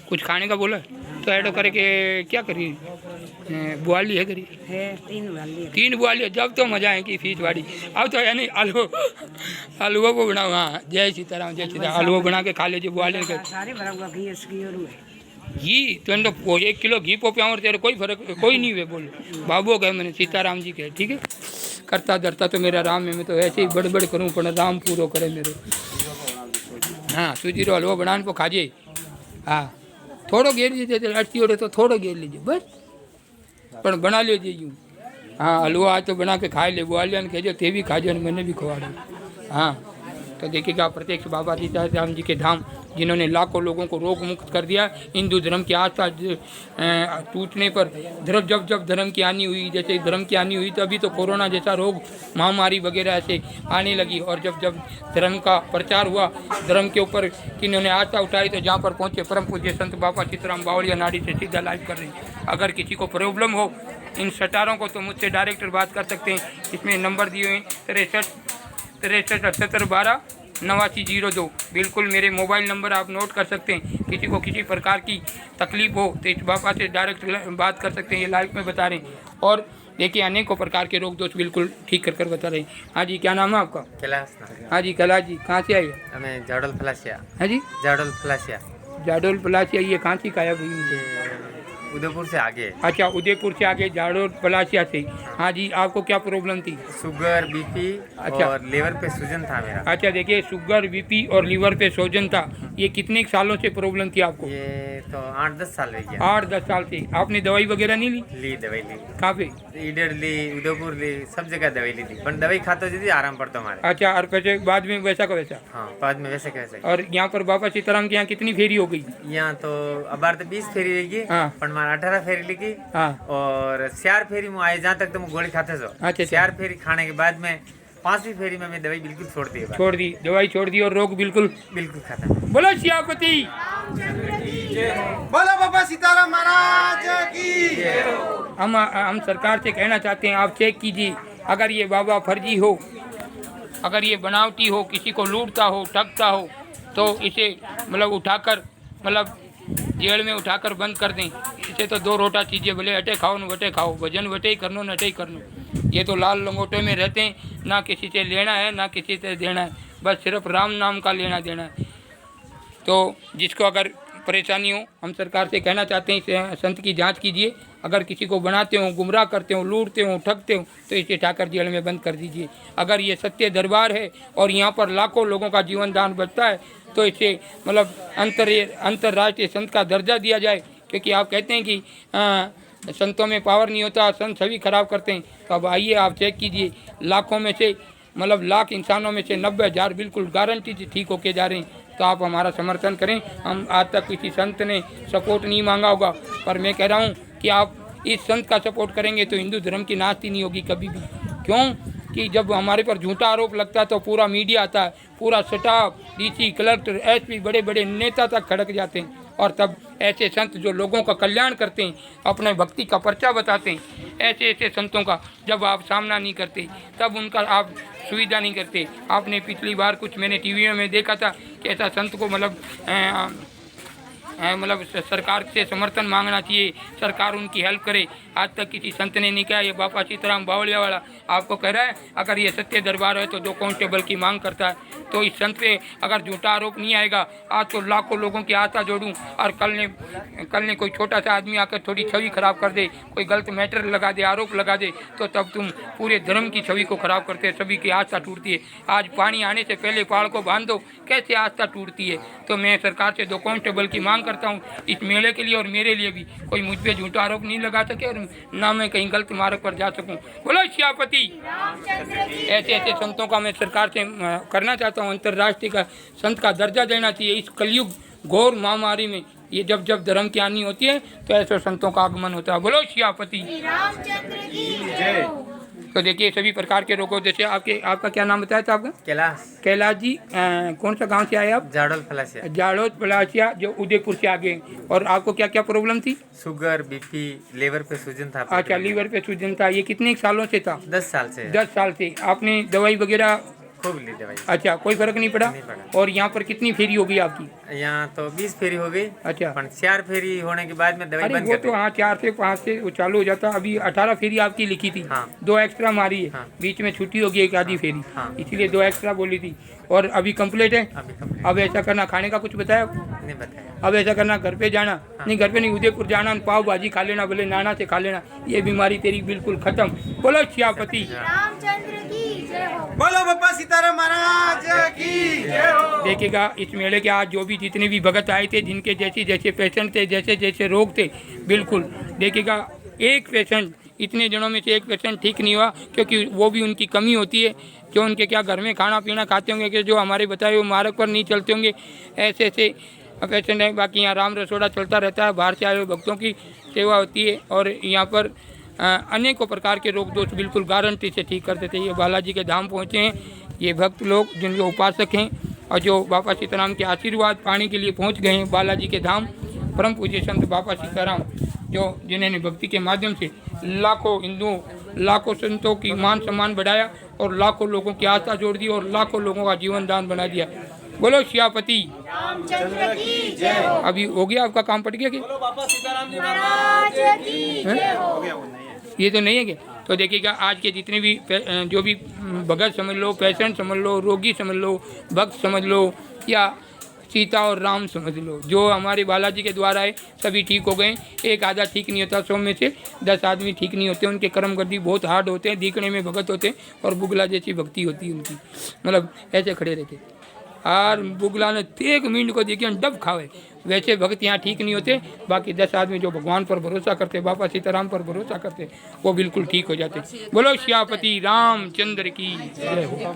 Speaker 1: कुछ खाने का बोला तो ऐड करके क्या करिए? बुआली है करिए, 3 बुआली है, जब तो मजा है कि फीस वाड़ी। अब तो है नहीं, आलू को बनाओ। हाँ, जय सीताराम, जय सीताराम। आलू बना के खा लीजिए बुआली घी तो 1 किलो घी पोप्या और तेरे कोई फर्क कोई नहीं हुए। बोलो बाबू कहे मैंने सीताराम जी कहे, ठीक है। करता धरता तो मेरा राम है, मैं तो ऐसे ही बड़बड़ करूँ पर राम पूरो करे मेरे। हाँ, सूजी रो हलवा बनाने को खाजे। हाँ, थोड़ो घेर लीजिए, अटकी ओढ़े तो थोड़ो घेर लीजिए बस, पर बना लीजिए यूँ। हाँ, हलवा आज तो बना के खा ले, बुआलिया ने कहो ते भी खा जाए, मैंने भी खवा दो। हाँ, तो देखिएगा प्रत्यक्ष बाबा सीताराम जी के धाम, जिन्होंने लाखों लोगों को रोग मुक्त कर दिया। हिंदू धर्म की आस्था टूटने पर जब जब धर्म की हानि हुई, जैसे धर्म की हानि हुई तो अभी तो कोरोना जैसा रोग, महामारी वगैरह ऐसे आने लगी। और जब जब धर्म का प्रचार हुआ, धर्म के ऊपर किन्होंने आस्था उठाई, तो जहाँ पर पहुँचे परम पूज्य संत बाबा सीताराम बावड़िया नाड़ी से सीधा लाइव कर रहे हैं। अगर किसी को प्रॉब्लम हो इन स्टारों को, तो मुझसे डायरेक्ट बात कर सकते हैं। इसमें नंबर दिए हुए 63 78 12 8902। बिल्कुल मेरे मोबाइल नंबर आप नोट कर सकते हैं। किसी को किसी प्रकार की तकलीफ हो तो इस बाबा से डायरेक्ट बात कर सकते हैं, ये लाइव में बता रहे हैं। और देखिए अनेकों प्रकार के रोग दोष बिल्कुल ठीक कर बता रहे हैं। हाँ जी, क्या नाम है आपका?
Speaker 8: कैलाश ना
Speaker 1: हाँ जी, कैलाश जी, कहाँ से आए हो?
Speaker 8: हमें जाडोल फलासिया
Speaker 1: हाँ जी,
Speaker 8: जाडोल फलासिया
Speaker 1: जाडोल पलासिया, ये कहाँ से आया भाई मुझे?
Speaker 8: उदयपुर से आगे
Speaker 1: अच्छा, उदयपुर से आगे जाडोल पलासिया से। हाँ जी, आपको क्या प्रॉब्लम थी?
Speaker 8: शुगर बीपी
Speaker 1: अच्छा।
Speaker 8: और लीवर पे सूजन था मेरा।
Speaker 1: अच्छा, देखिए शुगर बीपी और लीवर पे सोजन था, ये कितने सालों से प्रॉब्लम थी आपको?
Speaker 8: ये तो 8-10 साल हो गया।
Speaker 1: 8-10 साल से। आपने दवाई वगैरह नहीं ली?
Speaker 8: दवाई ली,
Speaker 1: कहाँ पे?
Speaker 8: इधर ली, उदयपुर ली, सब जगह दवाई ली थी, पर दवाई खाते थी आराम पड़ता हमारे।
Speaker 1: अच्छा, और फिर बाद में वैसा का वैसा?
Speaker 8: हाँ, बाद में वैसे कैसे।
Speaker 1: और यहाँ पर बाबा सीताराम के यहाँ कितनी फेरी हो गई?
Speaker 8: यहाँ तो अब बार तो 20 फेरी रहेगी,
Speaker 1: हाँ।
Speaker 8: पर हमारा 18 फेरी लिखी।
Speaker 1: हाँ।
Speaker 8: और 4 फेरी में आए जहाँ तक तुम गोली खाते सो।
Speaker 1: अच्छा।
Speaker 8: 4 फेरी खाने के बाद में 5वीं फेरी में मैं दवाई बिल्कुल छोड़ दी।
Speaker 1: छोड़ दी, दवाई छोड़ दी और रोग बिल्कुल
Speaker 8: बिल्कुल खत्म।
Speaker 1: बोलो सियापति।
Speaker 3: बोलो बाबा सीताराम महाराज की।
Speaker 1: हम सरकार से कहना चाहते हैं, आप चेक कीजिए, अगर ये बाबा फर्जी हो, अगर ये बनावटी हो, किसी को लूटता हो, ठगता हो, तो इसे मतलब उठाकर मतलब जेल में उठाकर बंद कर दें। इसे तो 2 रोटा चीज़ें भले अटे खाओ न वटे खाओ, भजन वटे ही करनो नटे ही करनो। ये तो लाल लंगोटे में रहते हैं, ना किसी से लेना है ना किसी से देना है, बस सिर्फ राम नाम का लेना देना है। तो जिसको अगर परेशानी हो, हम सरकार से कहना चाहते हैं, संत की जांच कीजिए, अगर किसी को बनाते हो, गुमराह करते हो, लूटते हो, ठगते हो, तो इसे ठाकर जेल में बंद कर दीजिए। अगर ये सत्य दरबार है और यहाँ पर लाखों लोगों का जीवन दान बचता है, तो इसे मतलब अंतर्राष्ट्रीय संत का दर्जा दिया जाए, क्योंकि आप कहते हैं कि संतों में पावर नहीं होता, संत छवि खराब करते हैं। तो अब आइए आप चेक कीजिए, लाखों में से मतलब लाख इंसानों में से 90,000 बिल्कुल गारंटी से ठीक होके जा रहे हैं। तो आप हमारा समर्थन करें। हम आज तक किसी संत ने सपोर्ट नहीं मांगा होगा, पर मैं कह रहा हूँ कि आप इस संत का सपोर्ट करेंगे तो हिंदू धर्म की नास्ती नहीं होगी कभी भी। क्यों कि जब हमारे पर झूठा आरोप लगता है तो पूरा मीडिया आता है, पूरा स्टाफ, डीसी, कलेक्टर, एसपी, बड़े बड़े नेता तक खड़क जाते हैं। और तब ऐसे संत जो लोगों का कल्याण करते हैं, अपने भक्ति का पर्चा बताते हैं, ऐसे ऐसे संतों का जब आप सामना नहीं करते, तब उनका आप सुविधा नहीं करते। आपने पिछली बार कुछ मैंने टीवी में देखा था कि ऐसा संत को मतलब सरकार से समर्थन मांगना चाहिए, सरकार उनकी हेल्प करे। आज तक किसी संत ने नहीं कहा। ये बाबा सीताराम बावलिया वाला आपको कह रहा है, अगर ये सत्य दरबार है तो 2 कांस्टेबल की मांग करता है। तो इस संत पे अगर झूठा आरोप नहीं आएगा, आज तो लाखों लोगों की आस्था जोड़ूं, और कल ने कोई छोटा सा आदमी आकर थोड़ी छवि खराब कर दे, कोई गलत मैटर लगा दे, आरोप लगा दे, तो तब तुम पूरे धर्म की छवि को खराब करते हैं, सभी की आस्था टूटती है। आज पानी आने से पहले पहाड़ को बांध दो, कैसे आस्था टूटती है। तो मैं सरकार से 2 कांस्टेबल की मांग करता हूँ इस मेले के लिए और मेरे लिए भी, कोई मुझ पे झूठा आरोप नहीं लगा सके और ना मैं कहीं गलत मार्ग पर जा सकूं। बोलो सियापति। ऐसे ऐसे संतों का मैं सरकार से करना चाहता हूँ, अंतर्राष्ट्रीय का संत का दर्जा देना चाहिए। इस कलयुग घोर महामारी में ये जब जब धर्म की हानि होती है तो ऐसे संतों का आगमन होता है। बोलो सियापति। तो देखिए सभी प्रकार के रोगों, जैसे आपका क्या नाम बताया था आपका? कैलाश जी। कौन सा गांव से आए आप?
Speaker 8: जाडोल फलासिया।
Speaker 1: जाडोल फलासिया, जो उदयपुर से आगे। और आपको क्या क्या प्रॉब्लम थी?
Speaker 8: शुगर बीपी, लीवर पे सूजन था।
Speaker 1: अच्छा, लीवर पे सूजन था। ये कितने सालों से था?
Speaker 8: 10 साल से।
Speaker 1: 10 साल से। आपने दवाई वगैरह
Speaker 8: खूब ली दवाई।
Speaker 1: अच्छा, कोई फर्क नहीं पड़ा?
Speaker 8: नहीं पड़ा।
Speaker 1: और यहाँ पर कितनी फेरी हो गई आपकी?
Speaker 8: यहाँ तो 20 फेरी हो गई।
Speaker 1: अच्छा।
Speaker 8: 4 फेरी होने के बाद में दवाई
Speaker 1: अरे
Speaker 8: बंद
Speaker 1: वो
Speaker 8: कर
Speaker 1: तो हाँ 4 से 5 से वो चालू हो जाता। अभी 18 फेरी आपकी लिखी थी।
Speaker 8: हाँ।
Speaker 1: 2 एक्स्ट्रा मारी है।
Speaker 8: हाँ।
Speaker 1: बीच में छुट्टी होगी एक आधी फेरी।
Speaker 8: हाँ।
Speaker 1: इसीलिए 2 एक्स्ट्रा बोली थी। और अभी कंप्लीट है।
Speaker 8: अभी कंप्लीट।
Speaker 1: अब ऐसा करना, खाने का कुछ बताया?
Speaker 8: नहीं बताया।
Speaker 1: अब ऐसा करना, घर पे जाना। नहीं, घर पे नहीं, उदयपुर जाना, पाव भाजी खा लेना, भले नाना से खा लेना, ये बीमारी तेरी बिल्कुल खत्म। बोलो सियापति।
Speaker 3: बोलो बाबा सीताराम महाराज की जय हो।
Speaker 1: देखिएगा इस मेले के आज जो भी जितने भी भगत आए थे, जिनके जैसे पेशेंट थे, जैसे जैसे रोग थे, बिल्कुल देखिएगा एक पेशेंट, इतने जनों में से एक पेशेंट ठीक नहीं हुआ, क्योंकि वो भी उनकी कमी होती है जो उनके क्या घर में खाना पीना खाते होंगे, कि जो हमारे बताए हुए मार्ग पर नहीं चलते होंगे, ऐसे ऐसे पेशेंट है। बाकी यहाँ राम रसोड़ा चलता रहता है, बाहर से आए हुए भक्तों की सेवा होती है, और यहाँ पर अनेकों प्रकार के रोग दोष बिल्कुल गारंटी से ठीक कर देते हैं। ये बालाजी के धाम पहुँचे हैं ये भक्त लोग, जिनके उपासक हैं और जो बाबा सीताराम के आशीर्वाद पाने के लिए पहुँच गए हैं बालाजी के धाम। परम पूज्य संत बाबा सीताराम, जो जिन्होंने भक्ति के माध्यम से लाखों हिंदुओं, लाखों संतों की मान सम्मान बढ़ाया और लाखों लोगों की आस्था जोड़ दी और लाखों लोगों का जीवन दान बना दिया। बोलो सियापति। अभी हो गया आपका काम पट गया कि? ये तो नहीं है क्या? तो देखिएगा आज के जितने भी जो भी भगत समझ लो, पेशेंट समझ लो, रोगी समझ लो, भक्त समझ लो, या सीता और राम समझ लो, जो हमारे बालाजी के द्वारा है सभी ठीक हो गए। एक आधा ठीक नहीं होता, 100 में से 10 आदमी ठीक नहीं होते। उनके कर्म गर्दी बहुत हार्ड होते हैं, दिखने में भगत होते हैं और बुगला जैसी भक्ति होती है उनकी, मतलब ऐसे खड़े रहते। और बुगला ने 1 मिनट को देखिए डब खावे, वैसे भक्त यहाँ ठीक नहीं होते। बाकी 10 आदमी जो भगवान पर भरोसा करते, बाबा सीताराम पर भरोसा करते, वो बिल्कुल ठीक हो जाते। बोलो श्यापति रामचंद्र की जय हो।